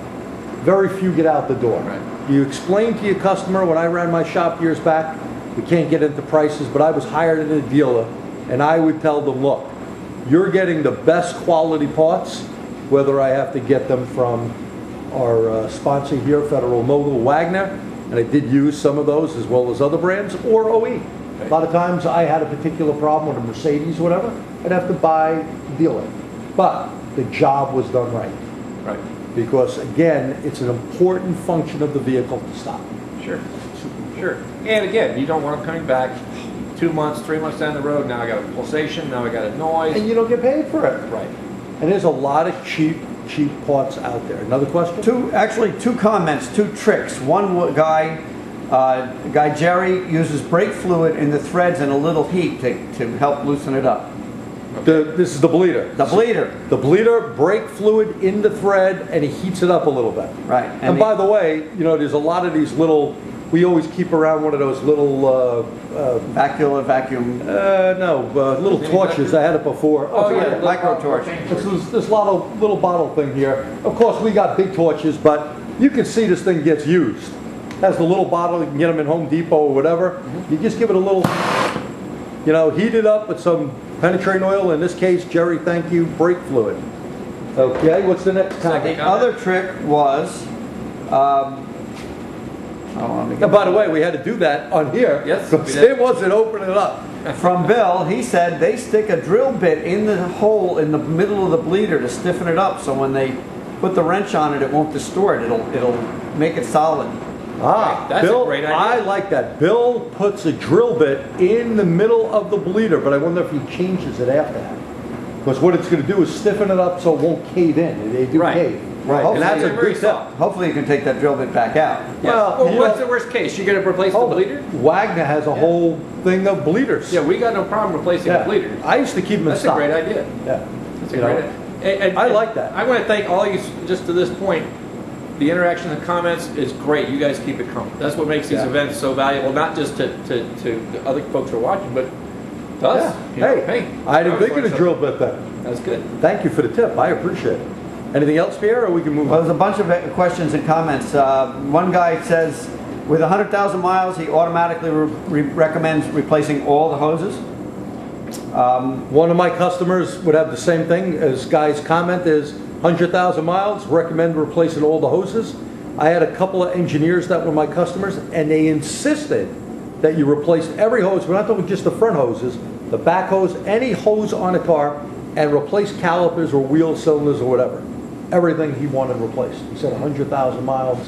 Very few get out the door. Right. You explain to your customer, when I ran my shop years back, we can't get into prices, but I was hired as a dealer, and I would tell them, look, you're getting the best quality parts, whether I have to get them from our sponsor here, Federal Mogul Wagner, and I did use some of those as well as other brands, or OE. A lot of times I had a particular problem with a Mercedes or whatever, I'd have to buy dealer. But the job was done right. Right. Because again, it's an important function of the vehicle to stop. Sure. Sure. And again, you don't want them coming back 2 months, 3 months down the road. Now I got a pulsation. Now I got a noise. And you don't get paid for it. Right. And there's a lot of cheap parts out there. Another question? Two comments, two tricks. One guy Jerry uses brake fluid in the threads and a little heat to help loosen it up. This is the bleeder. The bleeder. The bleeder, brake fluid in the thread, and he heats it up a little bit. Right. And by the way, you know, there's a lot of these little, we always keep around one of those little, little torches. I had it before. Oh, yeah, micro torch. This little bottle thing here. Of course, we got big torches, but you can see this thing gets used. Has the little bottle, you can get them in Home Depot or whatever. You just give it a little, you know, heat it up with some penetrating oil. In this case, Jerry, thank you, brake fluid. Okay, what's the next The comment? other trick was, Now, by the way, we had to do that on here. Yes, Because we did. it wasn't opening it up. from Bill, he said they stick a drill bit in the hole in the middle of the bleeder to stiffen it up, so when they put the wrench on it, it won't distort. It'll make it solid. Ah, That's a Bill, great idea. I like that. Bill puts a drill bit in the middle of the bleeder, but I wonder if he changes it after that. Because what it's going to do is stiffen it up so it won't cave in. They do Right. cave. Right. And that's a They're very good tip. soft. Hopefully you can take that drill bit back out. Well, you what's know- the worst case? You're gonna replace the bleeder? Wagner has a whole thing of bleeders. Yeah, we got no problem replacing the Yeah. bleeders. I used to keep them in That's a stock. great idea. Yeah. That's a You great know, idea. And I like that. I want to thank all you, just to this point, the interaction and comments is great. You guys keep it coming. That's what makes these Yeah. events so valuable, not just to the other folks who are watching, but to us. Yeah. You know, Hey, I didn't think of the drill bit then. That's good. Thank you for the tip. I appreciate it. Anything else, Pierre, or we can move Well, on? there's a bunch of questions and comments. One guy says, with 100,000 miles, he automatically recommends replacing all the hoses. One of my customers would have the same thing as Guy's comment is 100,000 miles, recommend replacing all the hoses. I had a couple of engineers that were my customers, and they insisted that you replace every hose. We're not talking just the front hoses, the back hose, any hose on a car, and replace calipers or wheel cylinders or whatever. Everything he wanted replaced. He said 100,000 miles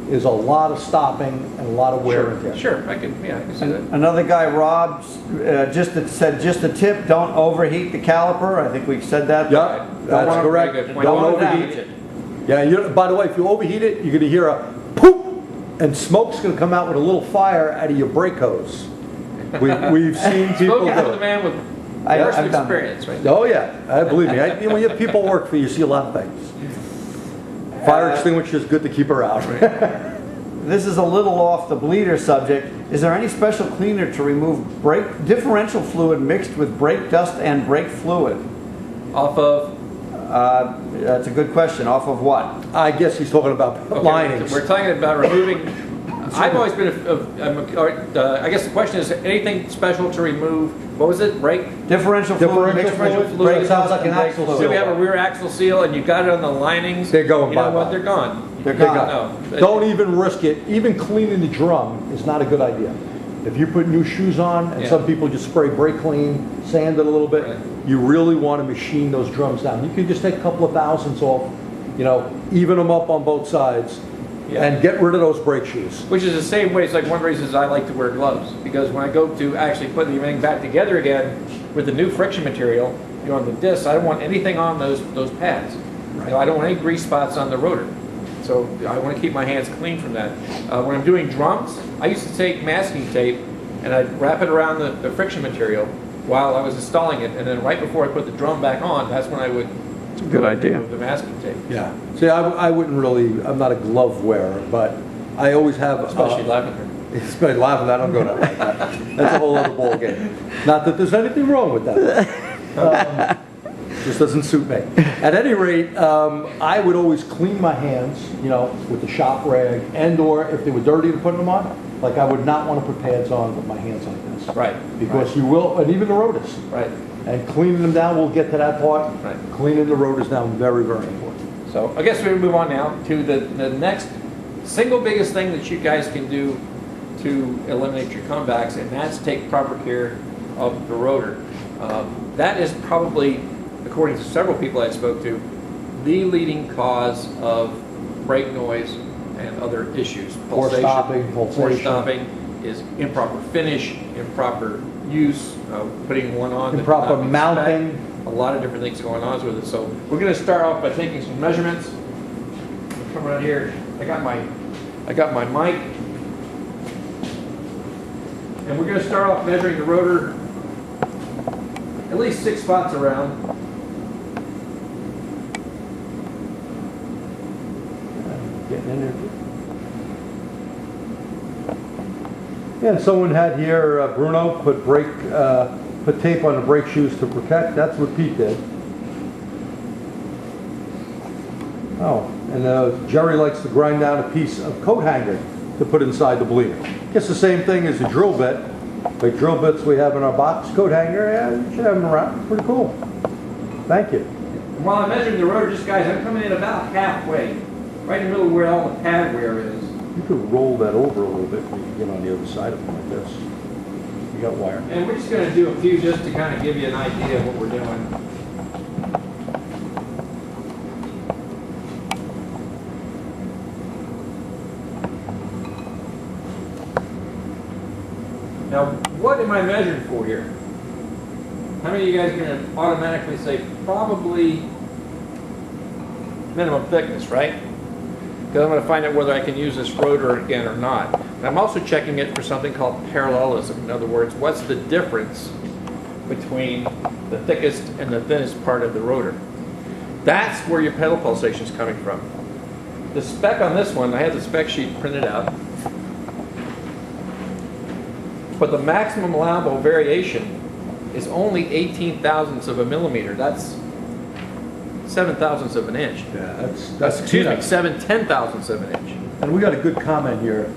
is a lot of stopping and a lot of wear and tear. Sure, I can see that. Another guy, Rob, said just a tip, don't overheat the caliper. I think we said that. Yeah, that's wanna- correct. very good point. Don't Don't wanna overheat damage it. Yeah, by the way, if you overheat it, you're gonna hear a poop, and smoke's gonna come out with a little fire out of your brake hose. We've seen people Spoken do from the it. man with I've personal done experience, right? Oh, yeah, believe me. When you have people work for you, you see a lot of things. Fire extinguisher is good to keep her out. This is a little off the bleeder subject. Is there any special cleaner to remove brake differential fluid mixed with brake dust and brake fluid? Off of, That's a good question. Off of what? I guess he's talking about okay, linings. we're talking about removing, I've always been, I guess the question is, anything special to remove, what was it, brake? Differential fluid mixed Differential with fluid. brake dust Sounds like and an brake axle fluid. So we have a rear axle seal and you got it on the linings. They're going You know bye-bye. what, they're gone. They're They're gone. No. Don't even risk it. Even cleaning the drum is not a good idea. If you put new shoes on, and Yeah. some people just spray brake clean, sand it a little bit, Right. you really want to machine those drums down. You can just take a couple of thousands off, even them up on both sides, Yeah. and get rid of those brake shoes. Which is the same way, it's like one of the reasons I like to wear gloves, because when I go to actually put everything back together again with the new friction material, on the discs, I don't want anything on those pads. I don't want any grease spots on the rotor. So I want to keep my hands clean from that. When I'm doing drums, I used to take masking tape and I'd wrap it around the friction material while I was installing it, and then right before I put the drum back on, that's when I would It's a good idea. remove the masking tape. Yeah. See, I wouldn't really, I'm not a glove wearer, but I always have... Especially lavender. Especially lavender, I don't go that like that. That's a whole other ballgame. Not that there's anything wrong with that. Just doesn't suit me. At any rate, I would always clean my hands, with the shop rag, and/or if they were dirty to put them on, like I would not want to put pads on with my hands like this. Right. Because you will, and even the rotors. Right. And cleaning them down, we'll get to that part. Right. Cleaning the rotors down, very, very important. So I guess we move on now to the next single biggest thing that you guys can do to eliminate your comebacks, and that's take proper care of the rotor. That is probably, according to several people I spoke to, the leading cause of brake noise and other issues. Poor stopping, Poor pulsation. stopping is improper finish, improper use, putting one on. that Improper did not mounting. expect. A lot of different things going on with it. So we're going to start off by taking some measurements. Come right here. I got my mic. And we're going to start off measuring the rotor at least 6 spots around. Getting in there. Yeah, someone had here, Bruno, put tape on the brake shoes to protect. That's what Pete did. Oh, and Jerry likes to grind down a piece of coat hanger to put inside the bleeder. Guess the same thing as the drill bit. The drill bits we have in our box, coat hanger, yeah, you should have them around. Pretty cool. Thank you. And while I'm measuring the rotor, just guys, I'm coming in about halfway, right in the middle where all the pad wear is. You could roll that over a little bit when you get on the other side of it like this. You got wire. And we're just going to do a few just to kind of give you an idea of what we're doing. Now, what am I measuring for here? How many of you guys are going to automatically say probably minimum thickness, right? Because I'm going to find out whether I can use this rotor again or not. And I'm also checking it for something called parallelism. In other words, what's the difference between the thickest and the thinnest part of the rotor? That's where your pedal pulsation is coming from. The spec on this one, I have the spec sheet printed out. But the maximum allowable variation is only 18 thousandths of a millimeter. That's 7 thousandths of an inch. Yeah, Excuse me, peanuts. 7 10 thousandths of an inch. And we got a good comment here.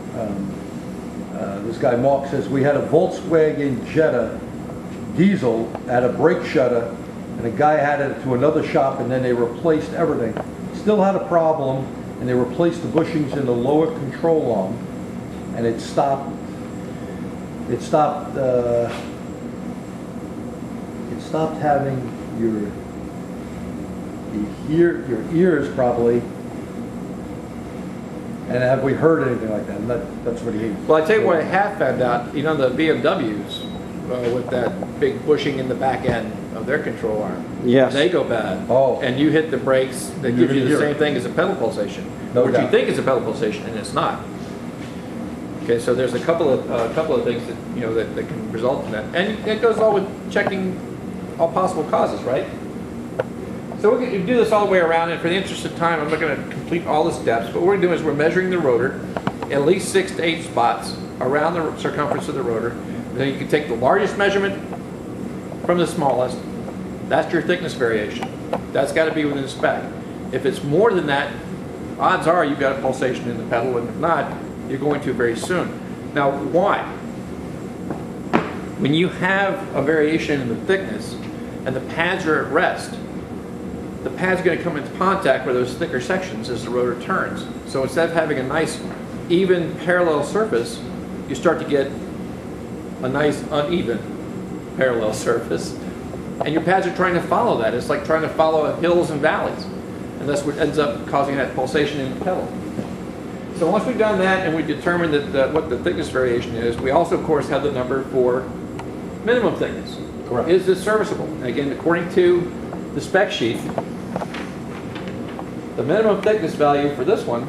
This guy Mark says, we had a Volkswagen Jetta diesel at a brake shutter, and a guy had it to another shop, and then they replaced everything. Still had a problem, and they replaced the bushings in the lower control arm, and it stopped. It stopped having your ears probably. And have we heard anything like that? And that's what he. Well, I tell you what I have found out, you know, the BMWs with that big bushing in the back end of their control arm. Yes. They go bad. Oh. And you hit the brakes, they give you the same thing as a pedal pulsation. No Which you doubt. think is a pedal pulsation, and it's not. Okay, so there's a couple of things that, you know, that can result in that. And it goes all with checking all possible causes, right? So we're going to do this all the way around, and for the interest of time, I'm not going to complete all the steps, but what we're doing is we're measuring the rotor, at least 6 to 8 spots around the circumference of the rotor. Then you can take the largest measurement from the smallest. That's your thickness variation. That's got to be within the spec. If it's more than that, odds are you've got a pulsation in the pedal, and if not, you're going to very soon. Now, why? When you have a variation in the thickness and the pads are at rest, the pad's going to come into contact with those thicker sections as the rotor turns. So instead of having a nice, even parallel surface, you start to get a nice, uneven parallel surface. And your pads are trying to follow that. It's like trying to follow hills and valleys. And that's what ends up causing that pulsation in the pedal. So once we've done that and we determined that what the thickness variation is, we also, of course, have the number for minimum thickness. Correct. Is this serviceable? And again, according to the spec sheet, the minimum thickness value for this one,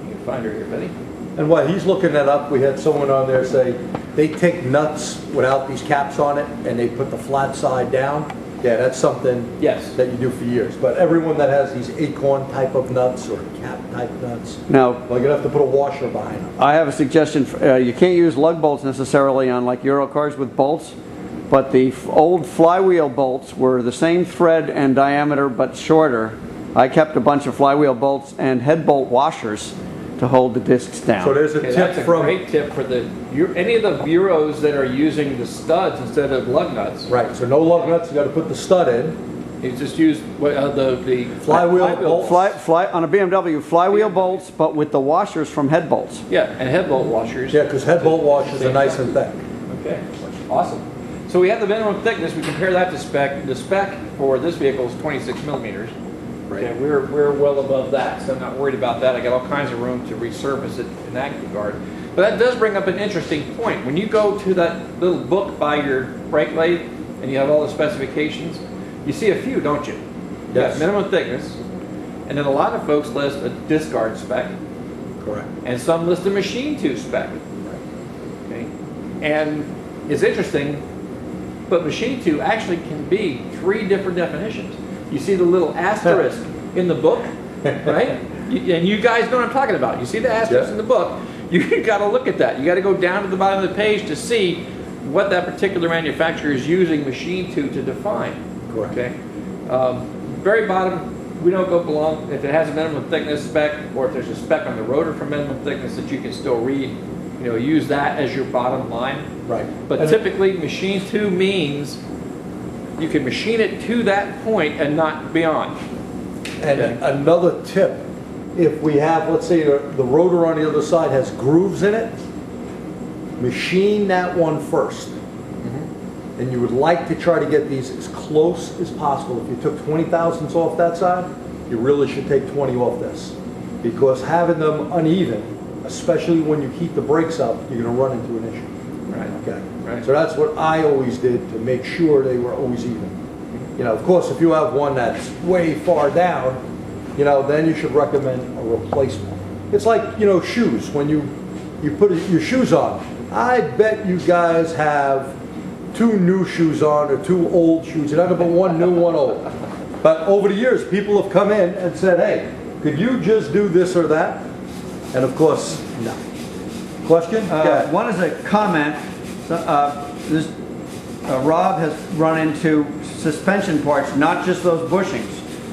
you can find her here, Betty. And while he's looking that up, we had someone on there say they take nuts without these caps on it, and they put the flat side down. Yeah, that's something Yes. that you do for years. But everyone that has these acorn type of nuts or cap type nuts, Now, well, you're gonna have to put a washer behind them. I have a suggestion. You can't use lug bolts necessarily on like Euro cars with bolts, but the old flywheel bolts were the same thread and diameter but shorter. I kept a bunch of flywheel bolts and head bolt washers to hold the discs down. So there's a Okay, tip that's a from great tip for any of the bureaus that are using the studs instead of lug nuts. right. So no lug nuts. You got to put the stud in. You just use the Flywheel bolts. On a BMW, flywheel bolts, but with the washers from head bolts. Yeah, and head bolt washers. Yeah, because head bolt washers are nice and thick. Okay, awesome. So we have the minimum thickness. We compare that to spec. The spec for this vehicle is 26 millimeters. Right. Okay, we're well above that, so I'm not worried about that. I got all kinds of room to resurface it in that regard. But that does bring up an interesting point. When you go to that little book by your brake lathe and you have all the specifications, you see a few, don't you? Yes. Yeah, minimum thickness, and then a lot of folks list a discard spec, Correct. and some list a machine to spec. Okay, and it's interesting, but machine to actually can be 3 different definitions. You see the little asterisk in the book, right? And you guys know what I'm talking about. You see the asterisk Yeah. in the book. You got to look at that. You got to go down to the bottom of the page to see what that particular manufacturer is using machine to define. Correct. Okay. Very bottom, we don't go below if it has a minimum thickness spec, or if there's a spec on the rotor for minimum thickness that you can still read. You know, use that as your bottom line. Right. But And- typically, machine to means you can machine it to that point and not beyond. And Okay. another tip, if we have, let's say the rotor on the other side has grooves in it, machine that one first. And you would like to try to get these as close as possible. If you took 20 thousandths off that side, you really should take 20 off this. Because having them uneven, especially when you heat the brakes up, you're gonna run into an issue. Right. Okay. Right. So that's what I always did to make sure they were always even. You know, of course, if you have one that's way far down, you know, then you should recommend a replacement. It's like, you know, shoes. When you put your shoes on, I bet you guys have 2 new shoes on or 2 old shoes. You're not gonna put 1 new, 1 old. But over the years, people have come in and said, hey, could you just do this or that? And of course, no. Question? One is a comment. Rob has run into suspension parts, not just those bushings.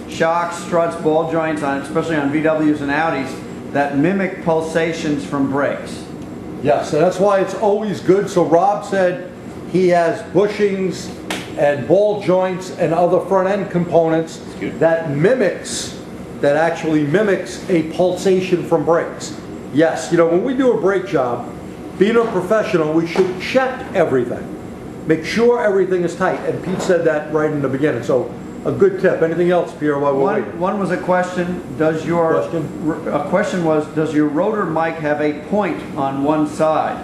Shocks, struts, ball joints, especially on VWs and Audis, that mimic pulsations from brakes. Yes, and that's why it's always good. So Rob said he has bushings and ball joints and other front end components that actually mimics a pulsation from brakes. Yes, you know, when we do a brake job, being a professional, we should check everything. Make sure everything is tight. And Pete said that right in the beginning. So a good tip. Anything else, Pierre, while we're waiting? One was a question. Does your rotor mic have a point on one side?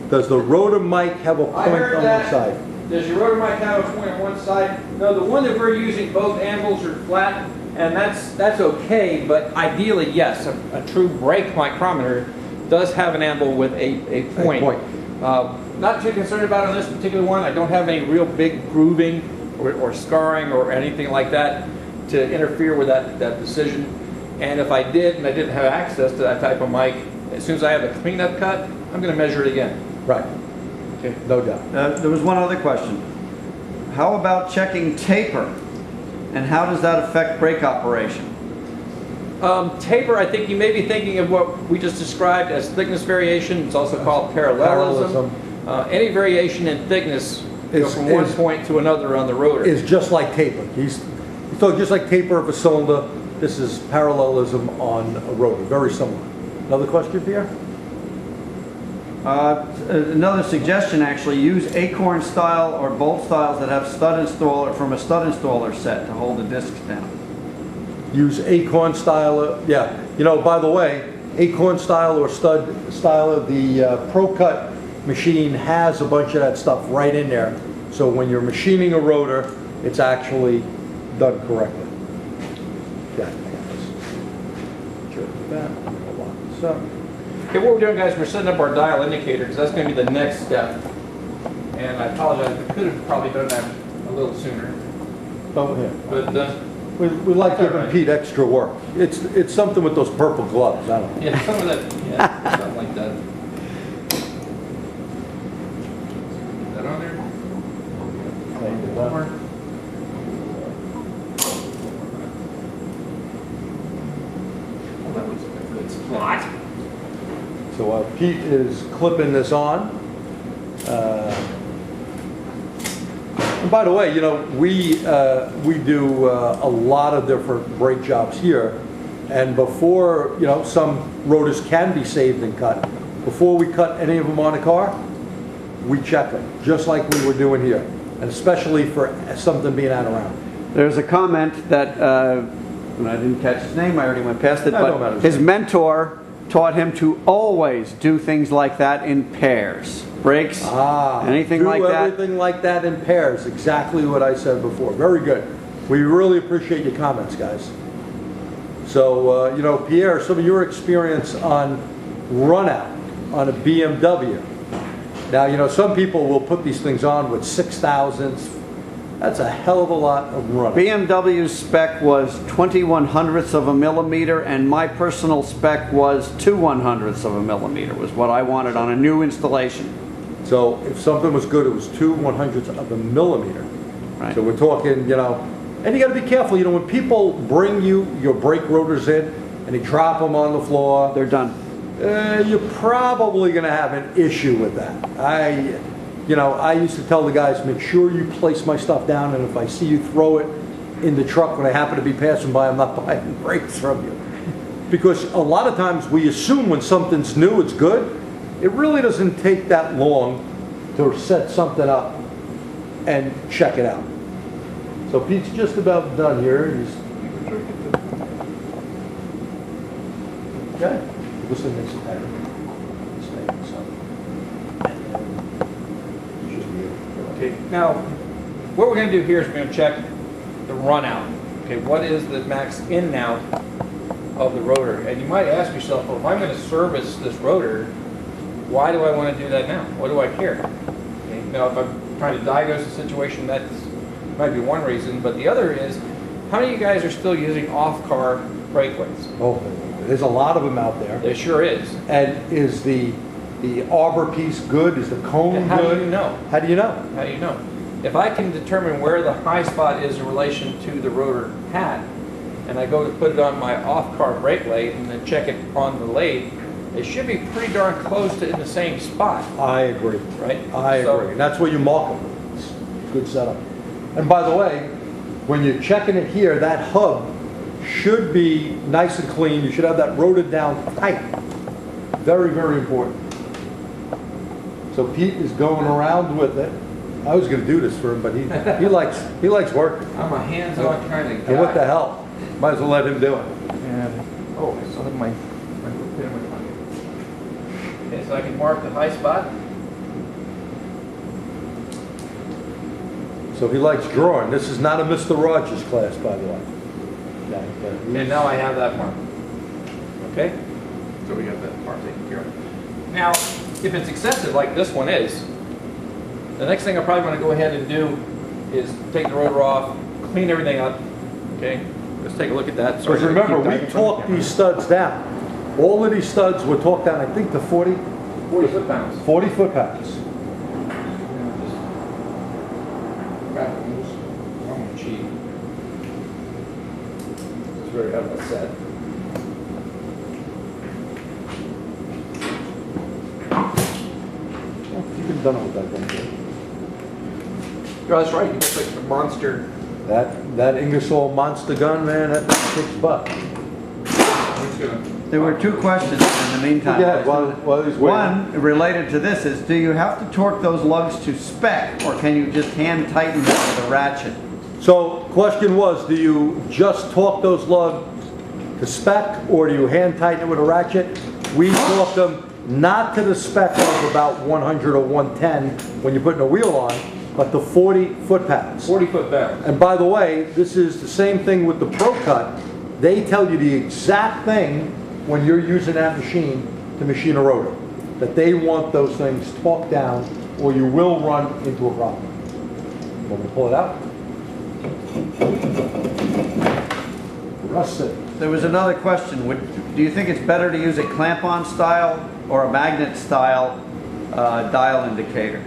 Does the rotor mic have a point on one side? Does your rotor mic have a point on one side? No, the one that we're using, both anvils are flat, and that's okay, but ideally, yes, a true brake micrometer does have an anvil with a point. Not too concerned about it on this particular one. I don't have any real big grooving or scarring or anything like that to interfere with that decision. And if I did, and I didn't have access to that type of mic, as soon as I have a cleanup cut, I'm going to measure it again. Right. Okay. No doubt. There was one other question. How about checking taper? And how does that affect brake operation? Taper, I think you may be thinking of what we just described as thickness variation. It's also called parallelism. Any variation in thickness from one point to another on the rotor is just like taper. So just like taper of a cylinder, this is parallelism on a rotor. Very similar. Another question, Pierre? Another suggestion, actually, use acorn style or bolt styles that have stud installer from a stud installer set to hold the discs down. Use acorn style, yeah. You know, by the way, acorn style or stud style, the Pro Cut machine has a bunch of that stuff right in there. So when you're machining a rotor, it's actually done correctly. Yeah. So. Okay, what we're doing, guys, we're setting up our dial indicator because that's going to be the next step. And I apologize, we could have probably done that a little sooner. Oh, yeah. But we like giving right. Pete extra work. It's something with those purple gloves. I don't know. yeah, some of that, yeah, something like that. Is that on there? More. Well, that was a good spot. So Pete is clipping this on. And by the way, you know, we do a lot of different brake jobs here. And before, you know, some rotors can be saved and cut. Before we cut any of them on a car, we check them, just like we were doing here. And especially for something being out around. There's a comment that, and I didn't catch his name, I already went past it, but his mentor taught him to always do things like that in pairs. Brakes, anything like that. Do everything like that in pairs. Exactly what I said before. Very good. We really appreciate your comments, guys. So, you know, Pierre, some of your experience on runout on a BMW. Now, you know, some people will put these things on with 6,000s. That's a hell of a lot of runout. BMW's spec was 20/100ths of a millimeter, and my personal spec was 2/100ths of a millimeter, was what I wanted on a new installation. So if something was good, it was 2/100ths of a millimeter. Right. So we're talking, you know, and you got to be careful. You know, when people bring you your brake rotors in and they drop them on the floor, They're done. You're probably going to have an issue with that. You know, I used to tell the guys, make sure you place my stuff down, and if I see you throw it in the truck when I happen to be passing by, I'm not buying brakes from you. Because a lot of times we assume when something's new, it's good. It really doesn't take that long to set something up and check it out. So Pete's just about done here. Okay. Listen to this pattern. Okay, now what we're going to do here is we're going to check the runout. Okay, what is the max in and out of the rotor? And you might ask yourself, well, if I'm going to service this rotor, why do I want to do that now? What do I care? Okay, now, if I'm trying to diagnose the situation, that might be one reason, but the other is, how many of you guys are still using off-car brake plates? Oh, there's a lot of them out there. There sure is. And is the arbor piece good? Is the cone good? How do you know? How do you know? How do you know? If I can determine where the high spot is in relation to the rotor pad, and I go to put it on my off-car brake lathe and then check it on the lathe, it should be pretty darn close to in the same spot, I agree. right? I So- agree. And that's where you mark them. It's a good setup. And by the way, when you're checking it here, that hub should be nice and clean. You should have that rotor down tight. Very, very important. So Pete is going around with it. I was going to do this for him, but he likes working. I'm a hands-on kind of guy. And what the hell? Might as well let him do it. And, oh, I still have my pin in my pocket. Okay, so I can mark the high spot. So he likes drawing. This is not a Mr. Rogers class, by the way. No, but And now I have that mark. Okay? So we got that part taken care of. Now, if it's excessive like this one is, the next thing I probably want to go ahead and do is take the rotor off, clean everything up. Okay? Let's take a look at that. Because remember, we torqued these studs down. All of these studs were torqued down, I think, to 40 foot-pounds. 40 foot-pounds. I'm cheap. It's very out of the set. You could have done it with that gun. Oh, that's right. You got like the monster. That Ingersoll monster gun, man, that kicks butt. There were two questions in the meantime. Yeah, while he's waiting. One, related to this, is do you have to torque those lugs to spec, or can you just hand tighten them with a ratchet? So, question was, do you just torque those lugs to spec, or do you hand tighten it with a ratchet? We torque them not to the spec of about 100 or 110 when you're putting a wheel on, but to 40 foot-pounds. 40 foot pounds. And by the way, this is the same thing with the Pro Cut. They tell you the exact thing when you're using that machine to machine a rotor, that they want those things torqued down or you will run into a problem. Want me to pull it out? Rust it. There was another question. Do you think it's better to use a clamp-on style or a magnet-style dial indicator?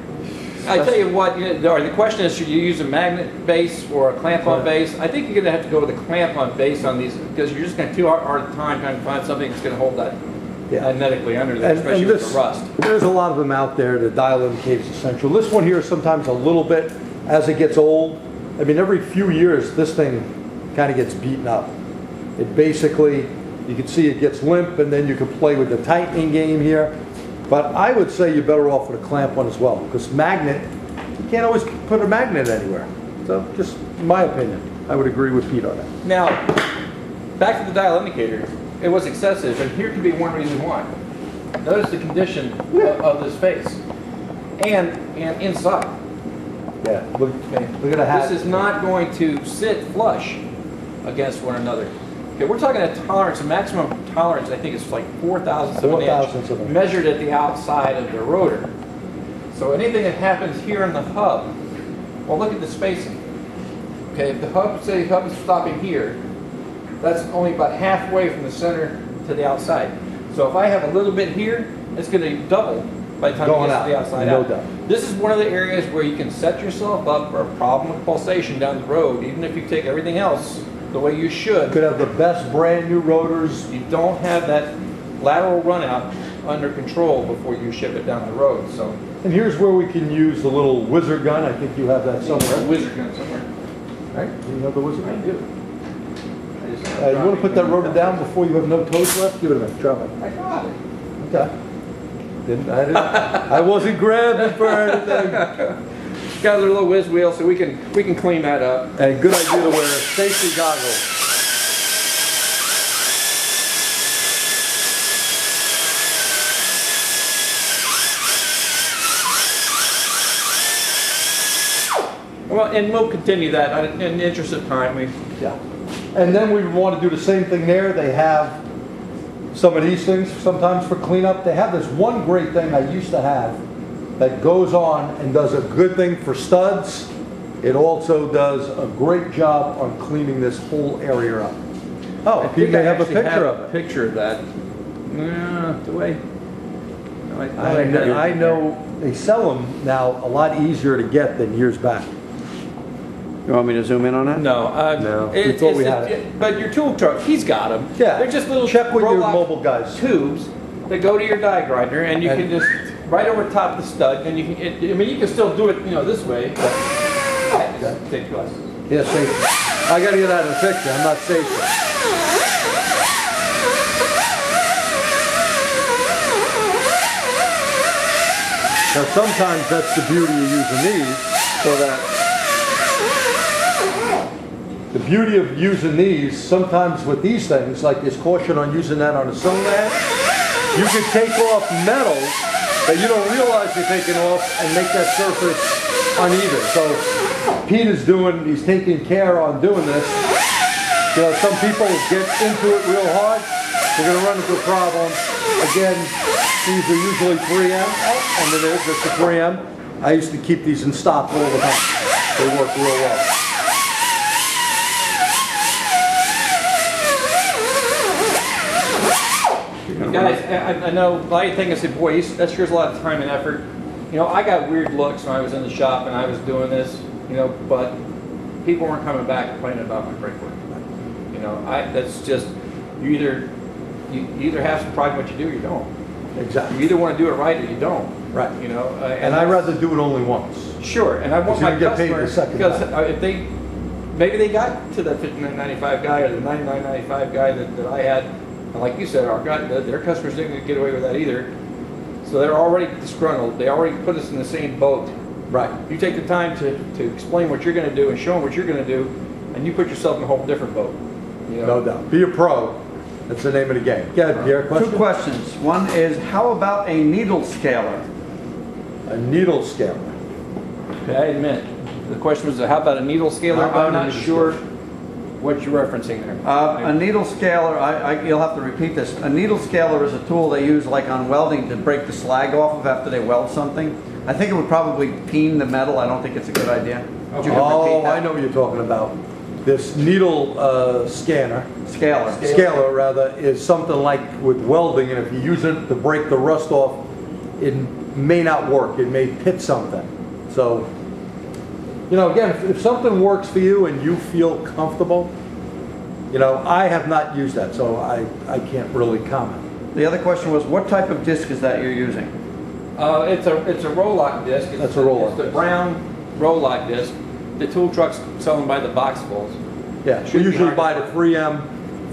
I tell you what, the question is, should you use a magnet base or a clamp-on base? I think you're going to have to go with a clamp-on base on these because you're just going to too hard time trying to find something that's going to hold that magnetically under there, especially with the rust. There's a lot of them out there. The dial indicator is essential. This one here is sometimes a little bit as it gets old. I mean, every few years, this thing kind of gets beaten up. It basically, you can see it gets limp, and then you can play with the tightening game here. But I would say you're better off with a clamp one as well, because magnet, you can't always put a magnet anywhere. So, just in my opinion, I would agree with Pete on that. Now, back to the dial indicator. It was excessive, and here could be one reason why. Notice the condition of this face and inside. Yeah, look at the hat. This is not going to sit flush against one another. Okay, we're talking a tolerance, a maximum tolerance, I think it's like 4,000ths of an 4,000ths inch, of an inch. measured at the outside of the rotor. So anything that happens here in the hub, well, look at the spacing. Okay, if the hub, say the hub is stopping here, that's only about halfway from the center to the outside. So if I have a little bit here, it's going to double by the time it gets to the outside no out. doubt. This is one of the areas where you can set yourself up for a problem with pulsation down the road, even if you take everything else the way you should. Could have the best brand new rotors. You don't have that lateral runout under control before you ship it down the road. So, And here's where we can use the little whizzer gun. I think you have that somewhere. Wizard gun somewhere. Right? Do you have the whizzer I gun? do. You want to put that rotor down before you have no toes left? Give it a minute. Drop it. I got it. Okay. I wasn't grabbing for anything. Got a little whiz wheel, so we can clean that up. And good idea to wear safety goggles. Well, and we'll continue that in the interest of time. Yeah. And then we want to do the same thing there. They have some of these things sometimes for cleanup. They have this one great thing I used to have that goes on and does a good thing for studs. It also does a great job on cleaning this whole area up. Oh, Pete may have a picture of it. Picture of that. Do I? I know they sell them now a lot easier to get than years back. You want me to zoom in on that? No, No, we thought we had it. But your tool truck, he's got them. Yeah. They're just little Check with your roll-off mobile guys. tubes that go to your die grinder, and you can just right over top the stud, and you can. I mean, you can still do it, this way. But take your glasses. Yeah, safety. I gotta get out of the picture. I'm not safe. Now sometimes that's the beauty of using these, so that the beauty of using these, sometimes with these things, like there's caution on using that on a cylinder head, you can take off metals that you don't realize you're taking off and make that surface uneven. So Pete is he's taking care on doing this. Some people get into it real hard. We're gonna run into a problem. Again, these are usually 3M, and then there's just a 3M. I used to keep these in stock all the time. They work real well. Guys, I know a lot of you think I said, boy, that sure is a lot of time and effort. I got weird looks when I was in the shop and I was doing this, but people weren't coming back complaining about my brake work. That's just, you either have some pride in what you do or you don't. Exactly. You either want to do it right or you don't. Right. And I'd rather do it only once. Sure, and I want my get paid the customers, second because time. maybe they got to the $59.95 guy or the $99.95 guy that I had, and like you said, their customers didn't get away with that either. So they're already disgruntled. They already put us in the same boat. Right. You take the time to explain what you're going to do and show them what you're going to do, and you put yourself in a whole different boat. No doubt. Be a pro. That's the name of the game. Go ahead, Pierre. Question? Two questions. One is, how about a needle scaler? A needle scaler. Okay, I admit. The question was, how about a needle scaler? How about I'm a not needle sure what you're referencing there. A needle scaler, you'll have to repeat this. A needle scaler is a tool they use like on welding to break the slag off of after they weld something. I think it would probably peen the metal. I don't think it's a good idea. But you can repeat that. I know what you're talking about. This needle scaler rather, is something like with welding, and if you use it to break the rust off, it may not work. It may pit something. So, again, if something works for you and you feel comfortable, I have not used that, so I can't really comment. The other question was, what type of disc is that you're using? It's a roll-lock disc. That's a roll-lock It's the disc. brown roll-lock disc. The tool trucks sell them by the boxfuls. Yeah, we usually buy the 3M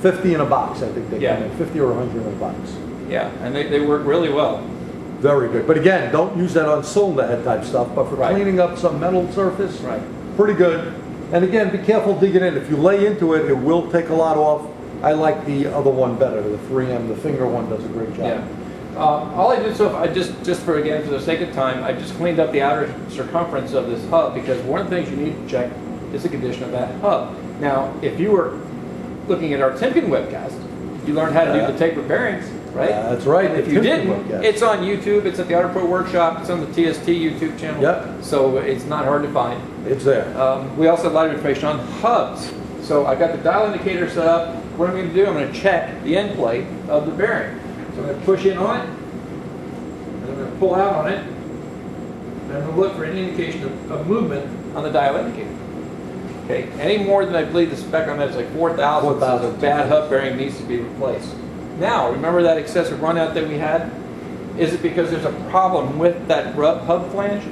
50 in a box, I think they Yeah. come in, 50 or 100 in a box. Yeah, and they work really well. Very good. But again, don't use that on cylinder head type stuff, but for Right. cleaning up some metal surface, Right. pretty good. And again, be careful digging in. If you lay into it, it will take a lot off. I like the other one better, the 3M, the finger one does a great job. Yeah. All I did, so I just for the sake of time, I just cleaned up the outer circumference of this hub, because one of the things you need to check is the condition of that hub. Now, if you were looking at our Timken webcast, you learned how to do the taper bearings, right? Yeah, that's right. If the you Timken didn't, webcast. it's on YouTube. It's at the Auto Pro Workshop. It's on the TST YouTube channel. Yep. So it's not hard to find. It's there. We also have a lot of information on hubs. So I've got the dial indicator set up. What I'm going to do, I'm going to check the end plate of the bearing. So I'm going to push in on it, and I'm going to pull out on it, and I'm going to look for any indication of movement on the dial indicator. Okay, any more than I believe the spec on that is like 4,000. 4,000. So the bad hub bearing needs to be replaced. Now, remember that excessive runout that we had? Is it because there's a problem with that hub flange?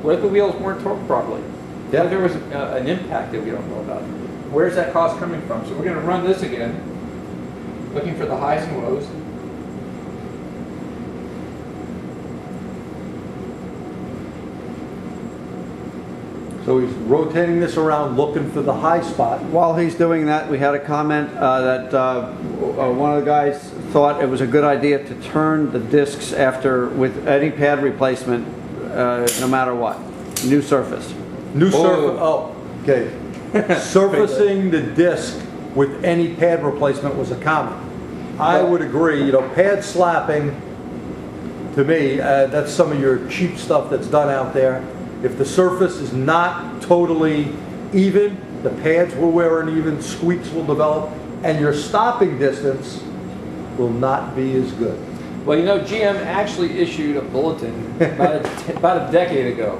What if the wheels weren't torqued properly? Yeah. What if there was an impact that we don't know about? Where's that cost coming from? So we're going to run this again, looking for the highs and lows. So he's rotating this around, looking for the high spot. While he's doing that, we had a comment that one of the guys thought it was a good idea to turn the discs with any pad replacement, no matter what, new surface. New surface. Oh, okay. surfacing the disc with any pad replacement was a common. I would agree, pad slapping, to me, that's some of your cheap stuff that's done out there. If the surface is not totally even, the pads will wear uneven, squeaks will develop, and your stopping distance will not be as good. Well, GM actually issued a bulletin about a decade ago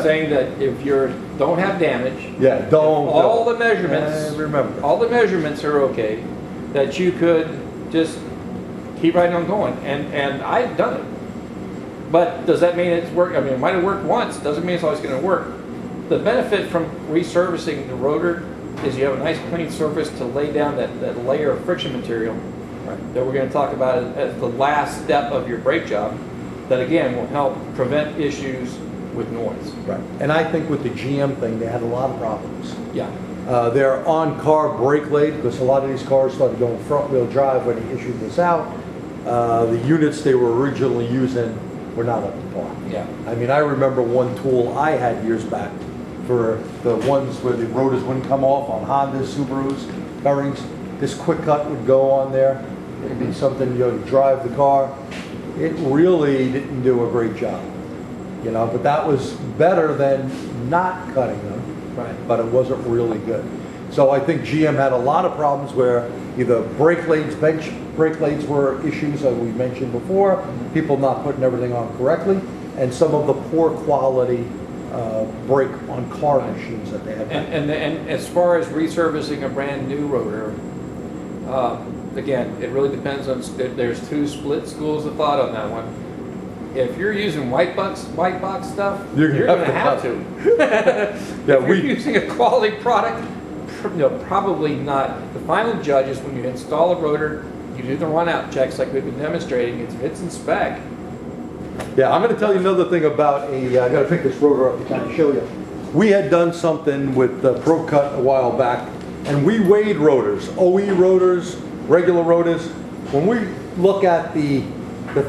saying that if you don't have damage, all the measurements are okay, that you could just keep right on going. And I've done it. But does that mean it's worked? I mean, it might have worked once. Doesn't mean it's always going to work. The benefit from resurfacing the rotor is you have a nice clean surface to lay down that layer of friction material that we're going to talk about as the last step of your brake job, that again will help prevent issues with noise. Right. And I think with the GM thing, they had a lot of problems. Yeah. Their on-car brake laid, because a lot of these cars started going front-wheel drive when he issued this out. The units they were originally using were not up to par. Yeah. I mean, I remember one tool I had years back for the ones where the rotors wouldn't come off on Hondas, Subarus, bearings. This quick cut would go on there. It'd be something, to drive the car. It really didn't do a great job, but that was better than not cutting them, but it wasn't really good. So I think GM had a lot of problems where either brake blades, bench brake blades were issues, as we mentioned before, people not putting everything on correctly, and some of the poor quality brake on car machines that they had. And as far as resurfacing a brand new rotor, again, it really depends on, there's two split schools of thought on that one. If you're using white box stuff, you're going to have to. If you're using a quality product, probably not. The final judge is when you install a rotor, you do the runout checks like we've been demonstrating. If it's in spec. Yeah, I'm going to tell you another thing about I got to pick this rotor up to kind of show you. We had done something with ProCut a while back, and we weighed rotors, OE rotors, regular rotors. When we look at the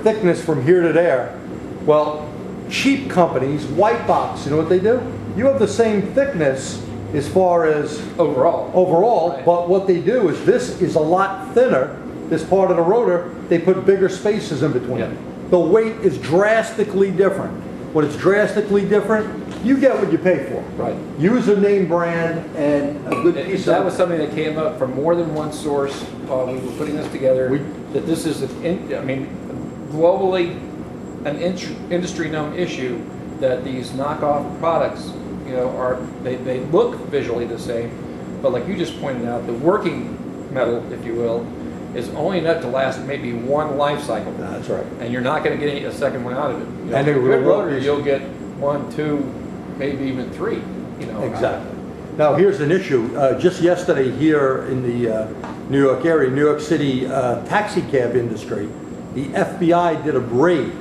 thickness from here to there, well, cheap companies, white box, you know what they do? You have the same thickness as far as overall, right. But what they do is this is a lot thinner, this part of the rotor, they put bigger spaces in between. Yeah. The weight is drastically different. When it's drastically different, you get what you pay for. Right. Use a name brand and a good piece that was something that came up from more than one source while we were putting this together. That this is, globally, an industry-known issue that these knockoff products, they look visually the same, but like you just pointed out, the working metal, if you will, is only enough to last maybe one life cycle. That's right. And you're not going to get a second one out of it. And a good rotor, you'll get 1, 2, maybe even 3. Exactly. Now here's an issue. Just yesterday here in the New York area, New York City taxi cab industry, the FBI did a raid,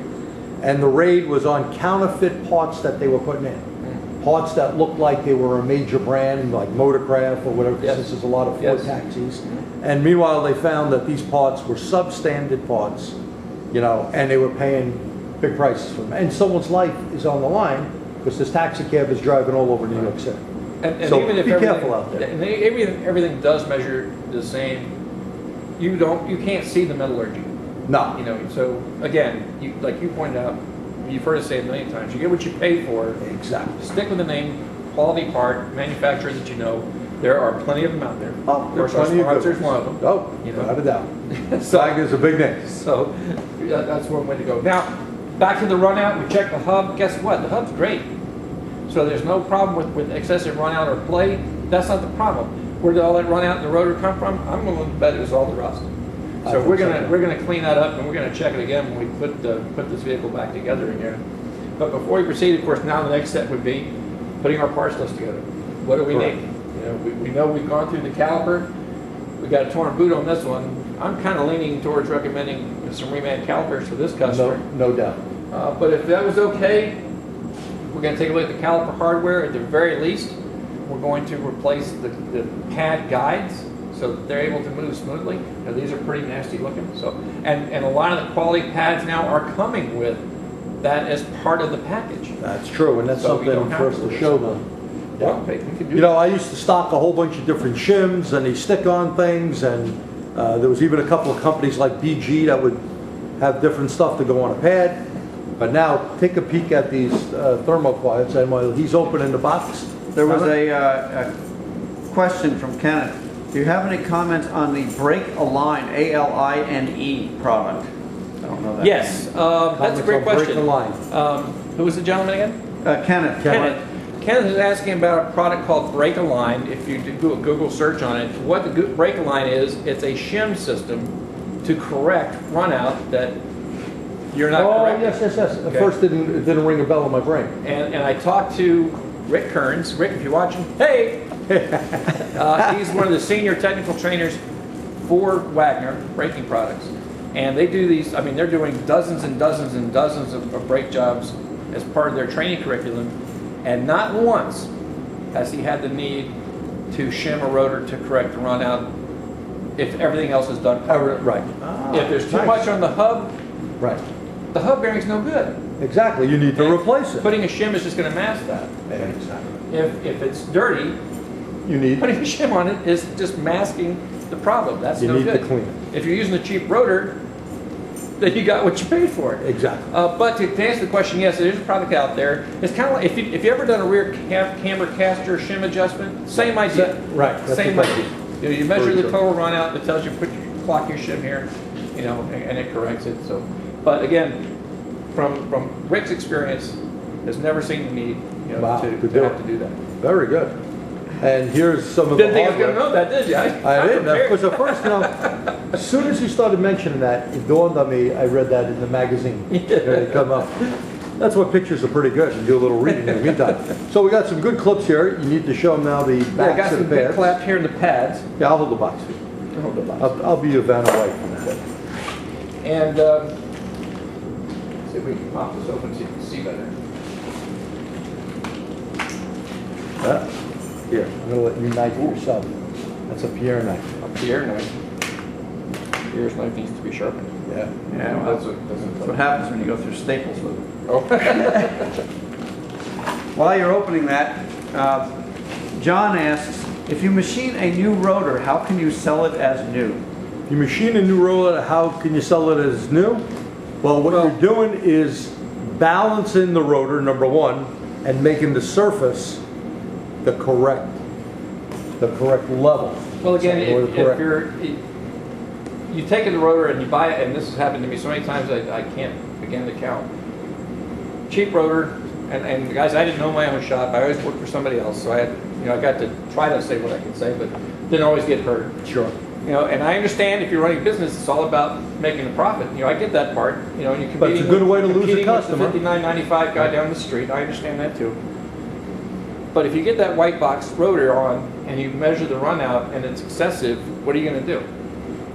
and the raid was on counterfeit parts that they were putting in. Parts that looked like they were a major brand, like Motorcraft or whatever, because this is a lot of Ford taxis. And meanwhile, they found that these parts were substandard parts, and they were paying big prices for them. And someone's life is on the line because this taxi cab is driving all over New York City. And so even if be careful out there. And everything does measure the same, you can't see the metallurgy. No. So again, like you pointed out, you've heard us say it a million times, you get what you pay for. Exactly. Stick with the name, quality part, manufacturers that you know. There are plenty of them out there. Oh, there's plenty of good ones. One of them. Oh, without a doubt. Tiger's a big name. So that's one way to go. Now, back to the runout, we checked the hub. Guess what? The hub's great. So there's no problem with excessive runout or play. That's not the problem. Where did all that runout in the rotor come from? I'm going to bet it was all the rust. So we're gonna clean that up, and we're gonna check it again when we put this vehicle back together again. But before we proceed, of course, now the next step would be putting our parts list together. What do we need? We know we've gone through the caliper. We got a torn boot on this one. I'm kind of leaning towards recommending some reman calipers for this customer. No doubt. But if that was okay, we're going to take a look at the caliper hardware. At the very least, we're going to replace the pad guides so that they're able to move smoothly. Now, these are pretty nasty looking. So, and a lot of the quality pads now are coming with that as part of the package. That's true, and that's something for us to show them. Yeah, can do You know, I used to stock a whole bunch of different shims, and they stick on things, and there was even a couple of companies like BG that would have different stuff to go on a pad. But now, take a peek at these thermoquiets, and while he's opening the box. There was a question from Kenneth. Do you have any comments on the Brake Align, A-L-I-N-E product? I don't know that. Yes, that's a great question. Break the line. Who was the gentleman again? Kenneth. Kenneth is asking about a product called Brake Align. If you do a Google search on it, what the Brake Align is, it's a shim system to correct runout that you're not correcting. Yes. At Okay. first, it didn't ring a bell in my brain. And I talked to Rick Kearns. Rick, if you're watching, hey! He's one of the senior technical trainers for Wagner braking products. And they do these, I mean, they're doing dozens and dozens and dozens of brake jobs as part of their training curriculum. And not once has he had the need to shim a rotor to correct the runout if everything else is done properly. Right. If there's too much on the hub, Right. the hub bearing's no good. Exactly. You need to And replace it. Putting a shim is just going to mask that. Exactly. If it's dirty, You need. putting a shim on it is just masking the problem. That's You no need good. to clean it. If you're using a cheap rotor, then you got what you paid for it. Exactly. But to answer the question, yes, there's a product out there. It's kind of like, if you ever done a rear camber caster shim adjustment, same idea. Right. That's Same exactly. idea. You measure Very the true. total runout, it tells you, clock your shim here, you know, and it corrects it. So, but again, from Rick's experience, has never seen the need, you know, Wow, to to do have it. to do that. Very good. And here's some of the Didn't think I was going to hardware. know that, did you? I didn't. prepared. Because at first, you know, as soon as you started mentioning that, it dawned on me. I read that in the magazine. They come up. That's what pictures are pretty good, and do a little reading in the meantime. So we got some good clips here. You need to show them now the Yeah, I backs got of some the big pads. clap here in the pads. Yeah, I'll hold the box for you. Hold the box. I'll be your Vanna White for that. And see if we can pop this open so you can see better. Here, I'm going to let you knife yourself. That's a Pierre knife. A Pierre knife. Pierre's knife needs to be sharpened. Yeah. Yeah, well, that's what happens when you go through Staples with it. Oh. While you're opening that, John asks, if you machine a new rotor, how can you sell it as new? You machine a new roller, how can you sell it as new? Well, what you're doing is balancing the rotor, number one, and making the surface the correct level. Well, again, Or if correct- you take the rotor and you buy it, and this has happened to me so many times I can't begin to count. Cheap rotor, and guys, I didn't know my own shop. I always worked for somebody else, so I got to try to say what I could say, but didn't always get hurt. Sure. You know, and I understand if you're running a business, it's all about making a profit. You know, I get that part. You know, and you're But it's a competing good way to lose a competing with customer. the $59.95 guy down the street. I understand that too. But if you get that white box rotor on and you measure the runout and it's excessive, what are you going to do?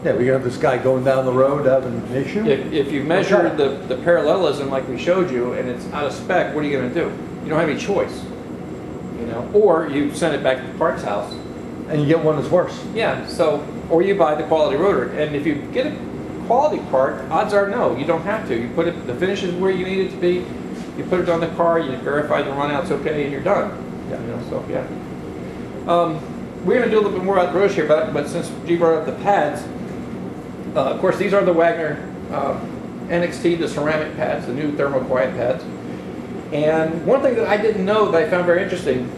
Yeah, we have this guy going down the road having an issue. If you measure Okay. the parallelism like we showed you and it's out of spec, what are you going to do? You don't have any choice. You know, or you send it back to the parts house. And you get one that's worse. Yeah, so, or you buy the quality rotor. And if you get a quality part, odds are no, you don't have to. You put it, the finish is where you need it to be. You put it on the car, you verify the runout's okay, and you're done. Yeah. You know, so, yeah. We're going to do a little bit more out the road here, but since G brought up the pads, of course, these are the Wagner NXT, the ceramic pads, the new thermoquiet pads. And one thing that I didn't know that I found very interesting,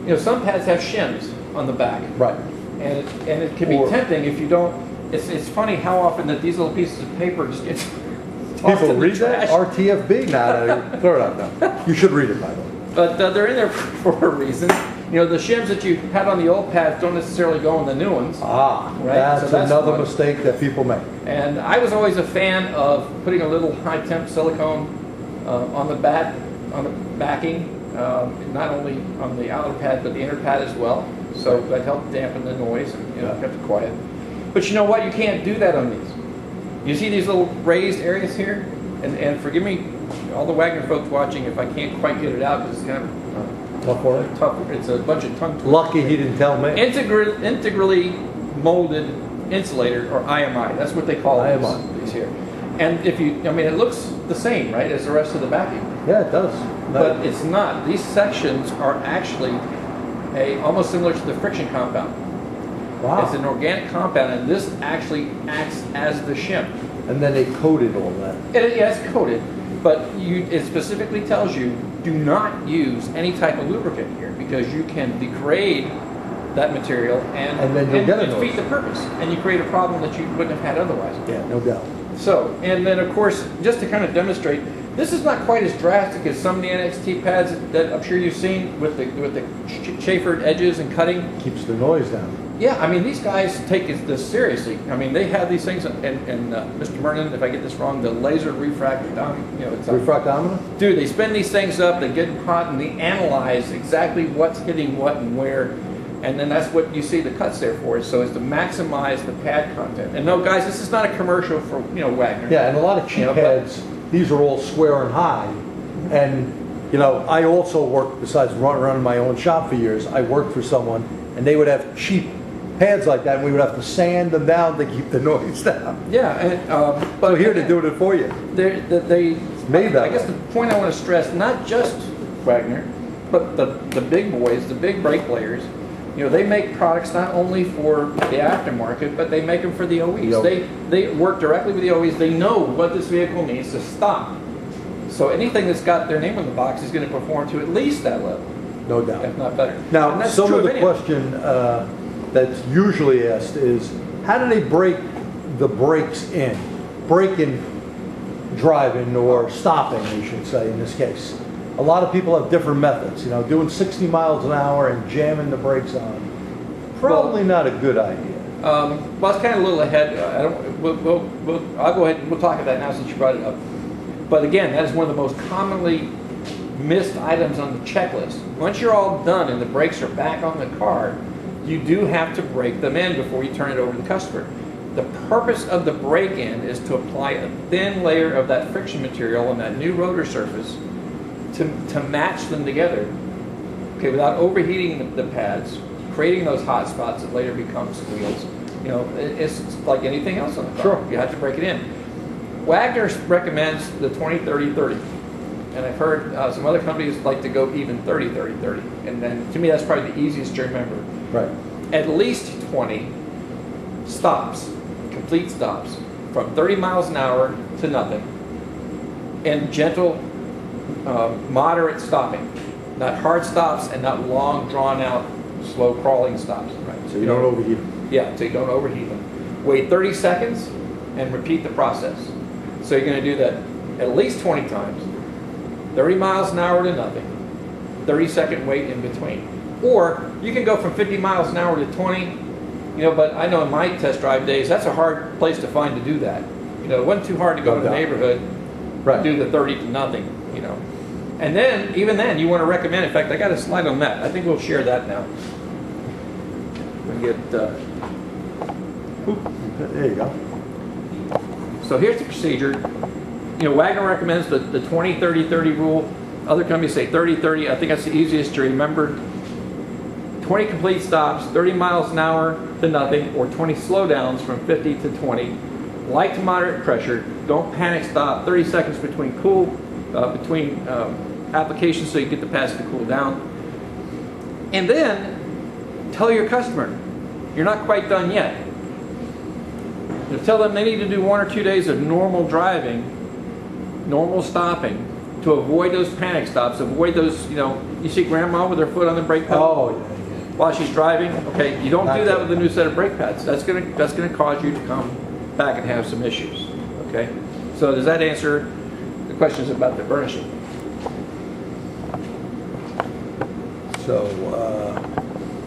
you know, some pads have shims on the back. Right. And it can be tempting if you don't. It's funny how often that these little pieces of paper just get tossed People in the read that? trash. RTFB? Nah, throw it out now. You should read it, by the way. But they're in there for a reason. You know, the shims that you had on the old pads don't necessarily go on the new ones. Ah, Right, that's, so that's another fun. mistake that people make. And I was always a fan of putting a little high temp silicone on the backing, not only on the outer pad but the inner pad as well. So that helped dampen the noise and kept it quiet. But you know what? You can't do that on these. You see these little raised areas here? And forgive me, all the Wagner folks watching, if I can't quite get it out because it's kind of Tough for it. tough. It's a bunch of tongue twisters. Lucky he didn't tell me. Integrally molded insulator, or IMI. That's what they call IMI. these here. And if you, I mean, it looks the same, right, as the rest of the backing. Yeah, it does. But it's not. These sections are actually almost similar to the friction compound. Wow. It's an organic compound, and this actually acts as the shim. And then they coated all that. Yeah, it's coated, but it specifically tells you do not use any type of lubricant here because you can degrade that material and then you'll get a defeat the purpose, and you create a problem that you wouldn't have had otherwise. Yeah, no doubt. So, and then of course, just to kind of demonstrate, this is not quite as drastic as some of the NXT pads that I'm sure you've seen with the chamfered edges and cutting. Keeps the noise down. Yeah, I mean, these guys take this seriously. I mean, they have these things, and Mr. Mernon, if I get this wrong, the laser refractometer, it's Refractometer? dude, they spin these things up, they get them hot, and they analyze exactly what's hitting what and where, and then that's what you see the cuts there for. So it's to maximize the pad content. And no, guys, this is not a commercial for Wagner. Yeah, and a lot of cheap pads, these are all square and high. And, I also worked, besides running my own shop for years, I worked for someone, and they would have cheap pads like that, and we would have to sand them down to keep the noise down. Yeah, and But so here to do it for you. They made that. I guess the point I want to stress, not just Wagner, but the big boys, the big brake players. They make products not only for the aftermarket, but they make them for the OEs. They work directly with the OEs. They know what this vehicle needs to stop. So anything that's got their name on the box is going to perform to at least that level. No doubt. If not better. Now, some of the question that's usually asked is, how do they break the brakes in? Braking, driving, or stopping, we should say, in this case. A lot of people have different methods. Doing 60 miles an hour and jamming the brakes on. Probably not a good idea. Well, it's kind of a little ahead. I'll go ahead and we'll talk about that now since you brought it up. But again, that is one of the most commonly missed items on the checklist. Once you're all done and the brakes are back on the car, you do have to break them in before you turn it over to the customer. The purpose of the break-in is to apply a thin layer of that friction material on that new rotor surface to match them together, okay, without overheating the pads, creating those hot spots that later become squeals. It's like anything else on the car. Sure. You have to break it in. Wagner recommends the 20-30-30. And I've heard some other companies like to go even 30-30-30. And then to me, that's probably the easiest to remember. Right. At least 20 stops, complete stops, from 30 miles an hour to nothing. And gentle, moderate stopping. Not hard stops and not long, drawn out, slow crawling stops. Right. So you don't overheat them. Yeah, so you don't overheat them. Wait 30 seconds and repeat the process. So you're going to do that at least 20 times. 30 miles an hour to nothing. 30-second wait in between. Or you can go from 50 miles an hour to 20, but I know in my test drive days, that's a hard place to find to do that. It wasn't too hard to go to the neighborhood, right, do the 30 to nothing, And then, even then, you want to recommend, in fact, I got a slide on that. I think we'll share that now. We'll get, there you go. So here's the procedure. Wagner recommends the 20-30-30 rule. Other companies say 30-30. I think that's the easiest to remember. 20 complete stops, 30 miles an hour to nothing, or 20 slowdowns from 50 to 20. Light to moderate pressure. Don't panic stop. 30 seconds between applications so you get the pads to cool down. And then tell your customer, you're not quite done yet. Tell them they need to do 1 or 2 days of normal driving, normal stopping, to avoid those panic stops, avoid those, you see grandma with her foot on the brake pedal? Oh, yeah. While she's driving? Okay, you don't do that with a new set of brake pads. That's gonna cause you to come back and have some issues, okay? So does that answer the questions about the burnishing? So,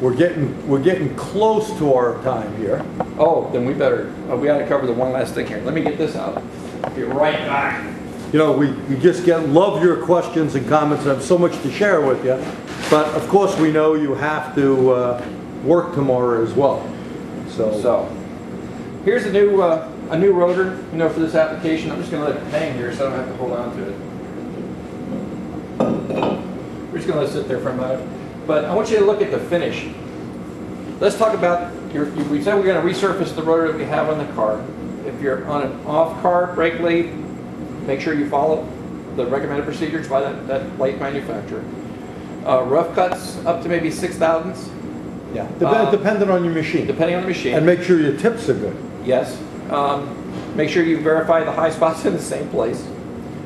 we're getting close to our time here. Oh, then we ought to cover the one last thing here. Let me get this out. Be right back. We just love your questions and comments, and have so much to share with you. But of course, we know you have to work tomorrow as well. So here's a new rotor, for this application. I'm just going to let it hang here so I don't have to hold on to it. We're just going to let it sit there for a minute. But I want you to look at the finish. Let's talk about we said we're going to resurface the rotor that we have on the car. If you're on an off-car brake lathe, make sure you follow the recommended procedures by that plate manufacturer. Rough cuts up to maybe 6/1000ths, Yeah, depending on your machine. depending on the machine. And make sure your tips are good. Yes. Make sure you verify the high spots in the same place.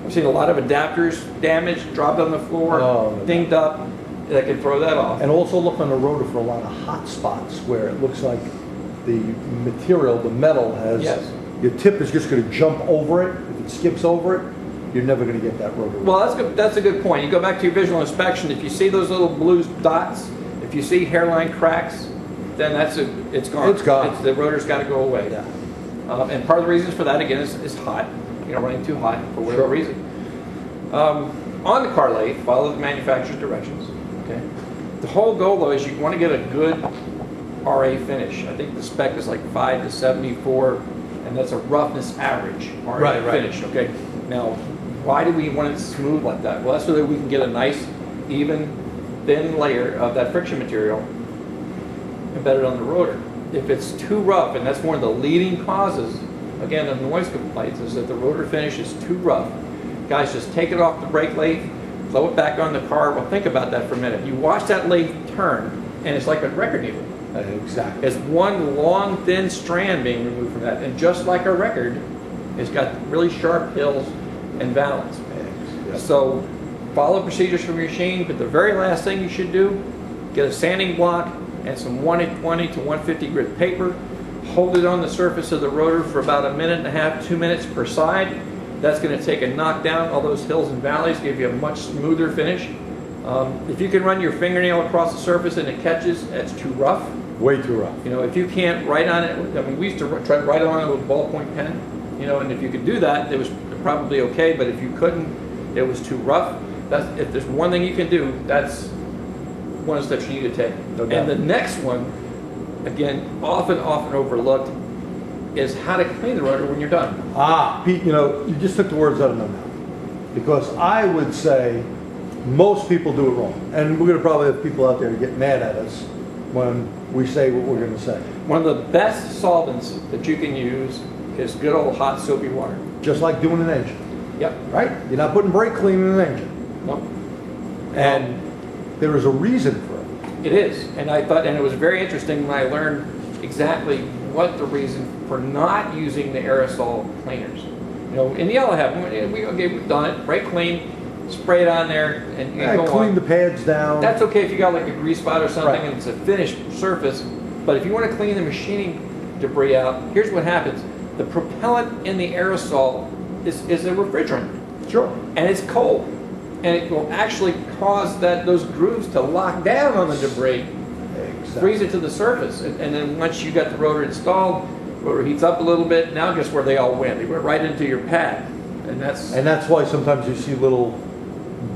I've seen a lot of adapters damaged, dropped on the floor, Oh, dinged up. That can throw that off. And also look on the rotor for a lot of hot spots where it looks like the material, the metal has, Yes. your tip is just going to jump over it. If it skips over it, you're never going to get that rotor. Well, that's good. That's a good point. You go back to your visual inspection. If you see those little blue dots, if you see hairline cracks, then it's gone. It's gone. The rotor's got to go away. Yeah. And part of the reasons for that again is hot. Running too hot for whatever Sure. reason. On the car lathe, follow the manufacturer's directions. Okay. The whole goal though is you want to get a good RA finish. I think the spec is like 5 to 74, and that's a roughness average RA Right, right. finish. Okay. Now, why do we want it smooth like that? Well, that's so that we can get a nice, even, thin layer of that friction material embedded on the rotor. If it's too rough, and that's one of the leading causes, again, of noise complaints, is that the rotor finish is too rough. Guys, just take it off the brake lathe, throw it back on the car. Well, think about that for a minute. You watch that lathe turn, and it's like a record needle. Exactly. It's one long, thin strand being removed from that. And just like a record, it's got really sharp hills and valleys. Yeah. So follow procedures from your machine, but the very last thing you should do, get a sanding block and some 120 to 150 grit paper, hold it on the surface of the rotor for about 1.5 minutes, 2 minutes per side. That's going to take and knock down all those hills and valleys, give you a much smoother finish. If you can run your fingernail across the surface and it catches, that's too rough. Way too rough. If you can't write on it, I mean, we used to try to write on it with a ballpoint pen, and if you could do that, it was probably okay, but if you couldn't, it was too rough. If there's one thing you can do, that's one of the steps you need to take. No doubt. And the next one, again, often overlooked, is how to clean the rotor when you're done. Pete, you just took the words out of my mouth. Because I would say most people do it wrong. And we're going to probably have people out there to get mad at us when we say what we're going to say. One of the best solvents that you can use is good old hot soapy water. Just like doing an engine, Yep. right? You're not putting brake clean in an engine. Nope. And there is a reason for it. It is, and I thought, and it was very interesting when I learned exactly what the reason for not using the aerosol cleaners. In the yellow have we've done it, brake clean, spray it on there, and you go Clean on. the pads down. That's okay if you got like a grease spot or something Right. and it's a finished surface. But if you want to clean the machining debris out, here's what happens: the propellant in the aerosol is a refrigerant, Sure. and it's cold, and it will actually cause those grooves to lock down on the debris. Exactly. Freeze it to the surface, and then once you got the rotor installed, rotor heats up a little bit. Now guess where they all went? They went right into your pad, and that's why sometimes you see little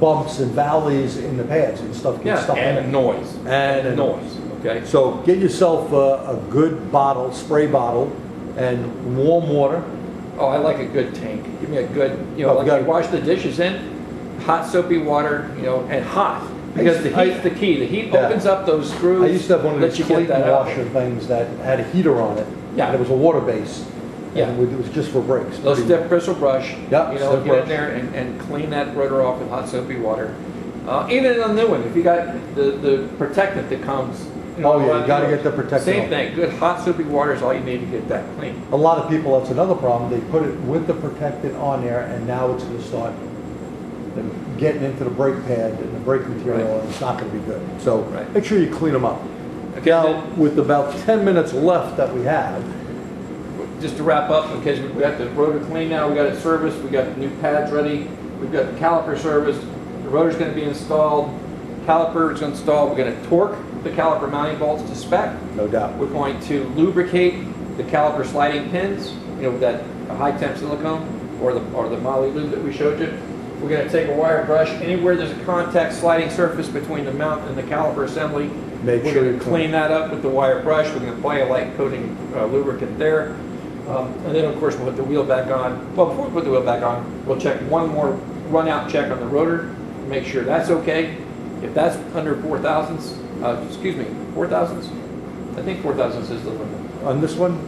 bumps and valleys in the pads and stuff gets stuck in and it. noise And noise. Okay, So get yourself a good bottle, spray bottle, and warm water. oh, I like a good tank. Give me a good, Oh, like got you it. wash the dishes in, hot soapy water, and hot, because the heat's the key. The heat Yeah. opens up those screws. I used to have one of lets these you get Clayton that out. washer things that had a heater on it. Yeah. And it was a water base. Yeah. And it was just for brakes. Those Pretty- stiff bristle brush, Yep, get stiff in brush. there and clean that rotor off with hot soapy water. Even in a new one, if you got the protectant that comes. Oh, yeah, you on gotta yours. get the protectant Same on. thing, good hot soapy water is all you need to get that clean. A lot of people, that's another problem. They put it with the protectant on there, and now it's going to start them getting into the brake pad and the brake material, Right. and it's not going to be good. So Right. make sure you clean them up. Okay, Now, then- with about 10 minutes left that we have, Just to wrap up, because we got the rotor clean now, we got it serviced, we got the new pads ready, we've got the caliper serviced, the rotor's going to be installed, caliper is installed, we're going to torque the caliper mounting bolts to spec. no doubt. We're going to lubricate the caliper sliding pins, with that high temp silicone or the moly lube that we showed you. We're going to take a wire brush anywhere there's a contact sliding surface between the mount and the caliper assembly. Make We're sure going you to clean that up with the wire brush. We're going to apply a light coating lubricant there. And then, of course, we'll put the wheel back on. Well, before we put the wheel back on, we'll check one more run-out check on the rotor, make sure that's okay. If that's under 4 thousandths, 4 thousandths? I think 4 thousandths is the limit. On this one,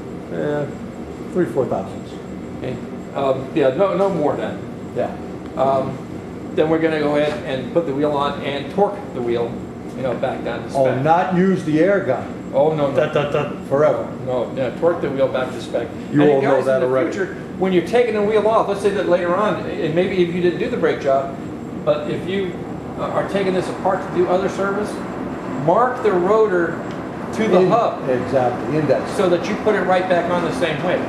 3/4 thousandths. Okay. Yeah, no more than. Yeah. then we're gonna go ahead and put the wheel on and torque the wheel, back down to spec. Oh, not use the air gun Oh, no. forever. No, torque the wheel back to spec. You And all know guys, that in the already. future, when you're taking the wheel off, let's say that later on, and maybe if you didn't do the brake job, but if you are taking this apart to do other service, mark the rotor to the hub Exactly, index. so that you put it right back on the same way.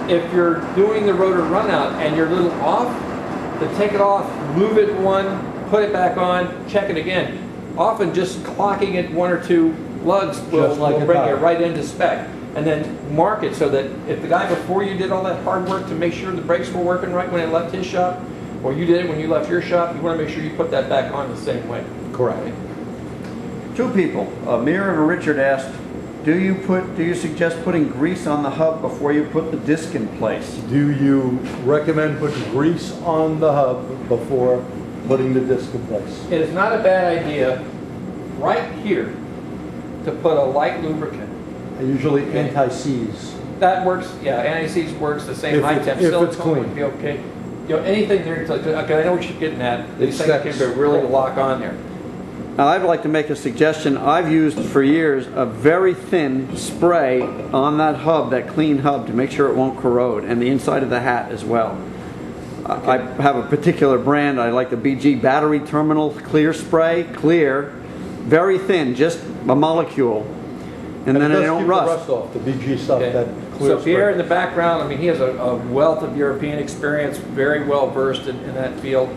If you're doing the rotor runout and you're a little off, then take it off, move it one, put it back on, check it again. Often just clocking it 1 or 2 lugs will Just like a bring tire. you right into spec. And then mark it so that if the guy before you did all that hard work to make sure the brakes were working right when it left his shop, or you did it when you left your shop, you want to make sure you put that back on the same way. Correct. Two people, Meier and Richard asked, do you suggest putting grease on the hub before you put the disc in place? Do you recommend putting grease on the hub before putting the disc in place? It is not a bad idea right here to put a light lubricant. Usually anti-seize. That works, yeah, anti-seize works, the same If high it- temp if it's silicone clean. would be okay. Anything there, okay, I know what you're getting at, these things It's can really lock on there. Now, I'd like to make a suggestion. I've used for years a very thin spray on that hub, that clean hub, to make sure it won't corrode, and the inside of the hat as well. I have a particular brand. I like the BG battery terminal clear spray, clear, very thin, just a molecule, and then it they does don't keep rust. the rust off, the BG stuff, Okay. that clear So Pierre in spray. the background, I mean, he has a wealth of European experience, very well versed in that field.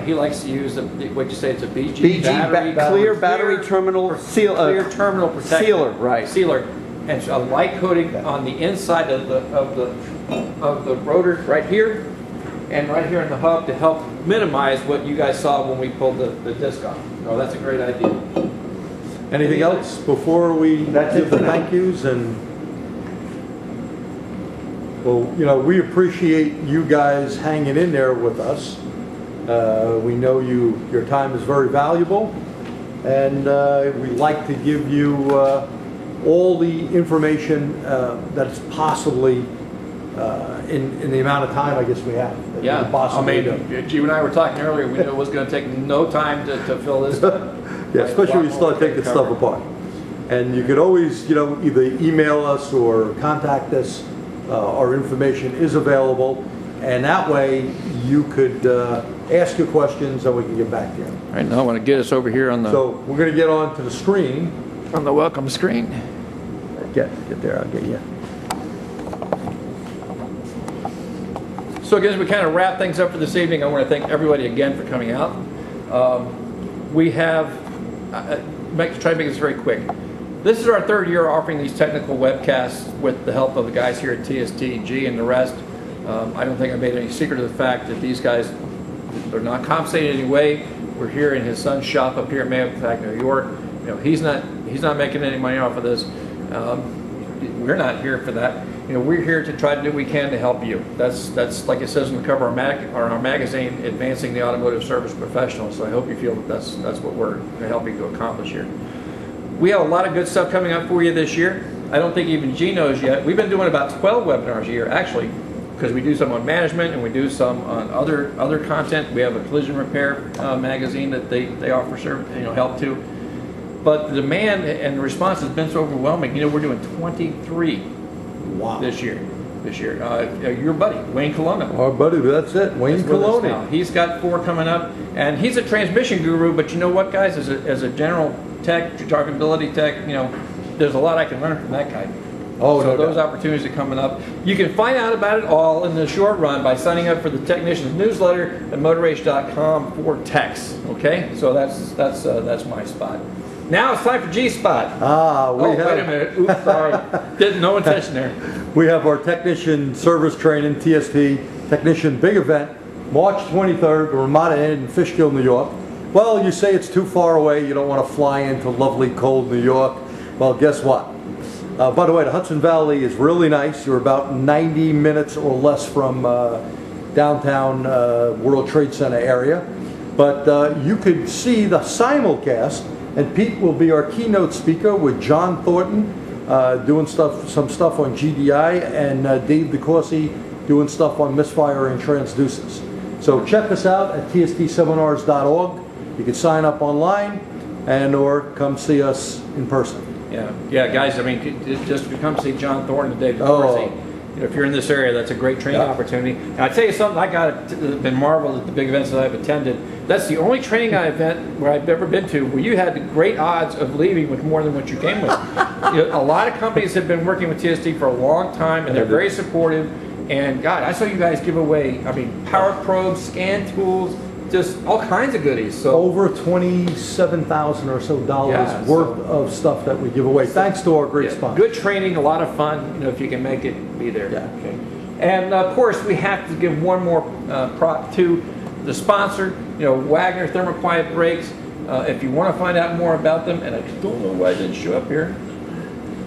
He likes to use what'd you say, it's a BG BG battery, clear battery terminal seal, clear terminal protector. sealer, right? Sealer, and a light coating on the inside of the rotor right here, and right here in the hub to help minimize what you guys saw when we pulled the disc off. Oh, that's a great idea. Anything else before we That's it give the for now. thank yous? And well, we appreciate you guys hanging in there with us. We know your time is very valuable, and we like to give you all the information that's possibly in the amount of time I guess we have. that we Yeah, can possibly I do. mean, you and I were talking earlier, we knew it was going to take no time to fill this up. Yeah, especially when you start taking stuff apart. And you could always, either email us or contact us. Our information is available, and that way you could ask your questions and we can get back to you. All right, now I want to get us over here on So we're going to get on to the screen. the welcome screen. Get there, I'll get you. So I guess we kind of wrap things up for this evening. I want to thank everybody again for coming out. We have, try to make this very quick. This is our 3rd year offering these technical webcasts with the help of the guys here at TSTG and the rest. I don't think I made any secret of the fact that these guys, they're not compensated in any way. We're here in his son's shop up here in Meier, New York. He's not making any money off of this. We're not here for that. We're here to try to do what we can to help you. That's like it says on the cover of our magazine, advancing the automotive service professional. So I hope you feel that that's what we're helping to accomplish here. We have a lot of good stuff coming up for you this year. I don't think even G knows yet. We've been doing about 12 webinars a year, actually, because we do some on management and we do some on other content. We have a collision repair magazine that they offer help to. But the demand and the response has been so overwhelming. We're doing 23 this year. Your buddy, Wayne Colonna. Our buddy, that's it, Wayne is with us now. Colonna. He's got 4 coming up, and he's a transmission guru, but you know what, guys? As a general tech, drivability tech, there's a lot I can learn from that guy. Oh, So no those doubt. opportunities are coming up. You can find out about it all in the short run by signing up for the Technicians newsletter at motorage.com/techs. Okay, so that's my spot. Now it's time for G spot. We Wait a minute. Oops, sorry. No intention there. We have our technician service training, TST, technician big event, March 23rd, Ramada Inn in Fishkill, New York. Well, you say it's too far away, you don't want to fly into lovely, cold New York. Well, guess what? By the way, the Hudson Valley is really nice. You're about 90 minutes or less from downtown World Trade Center area. But you could see the simulcast, and Pete will be our keynote speaker with John Thornton doing some stuff on GDI, and Dave DeCourcy doing stuff on misfire and transducers. So check us out at tstseminars.org. You can sign up online and or come see us in person. Yeah, guys, I mean, just come see John Thorne and David Oh. Dorsey. You know, if you're in this area, that's a great training opportunity. And I tell you something, been marveled at the big events that I've attended. That's the only training event where I've ever been to where you had the great odds of leaving with more than what you came with. You know, a lot of companies have been working with TST for a long time, and they're very supportive. And God, I saw you guys give away, I mean, power probes, scan tools, just all kinds of goodies. So Over $27,000 or so worth of stuff that we give away. Thanks to our great sponsors. good training, a lot of fun. You know, if you can make it, be there. Yeah. Okay. And of course, we have to give one more prop to the sponsor. You know, Wagner Thermoquiet Brakes. If you want to find out more about them, and I don't know why it didn't show up here,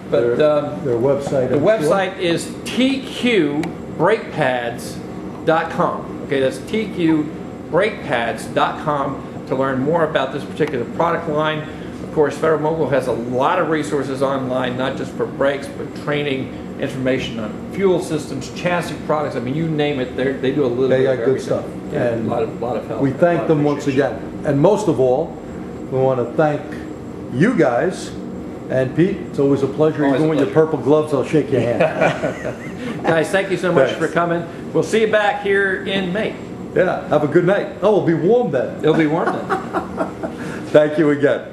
but Their website. the website is tqbrakepads.com. Okay, that's tqbrakepads.com to learn more about this particular product line. Of course, Federal Mogul has a lot of resources online, not just for brakes, but training, information on fuel systems, chassis products. I mean, you name it, they do a little bit They of got good everything. stuff. Yeah, And a lot of help. We and a thank lot them of once appreciation. again. And most of all, we want to thank you guys. And Pete, it's always a pleasure. Always Even a with your pleasure. purple gloves, I'll shake your hand. Guys, thank you so much Thanks. for coming. We'll see you back here in May. Yeah, have a good night. Oh, it'll be warm then. It'll be warm then. Thank you again.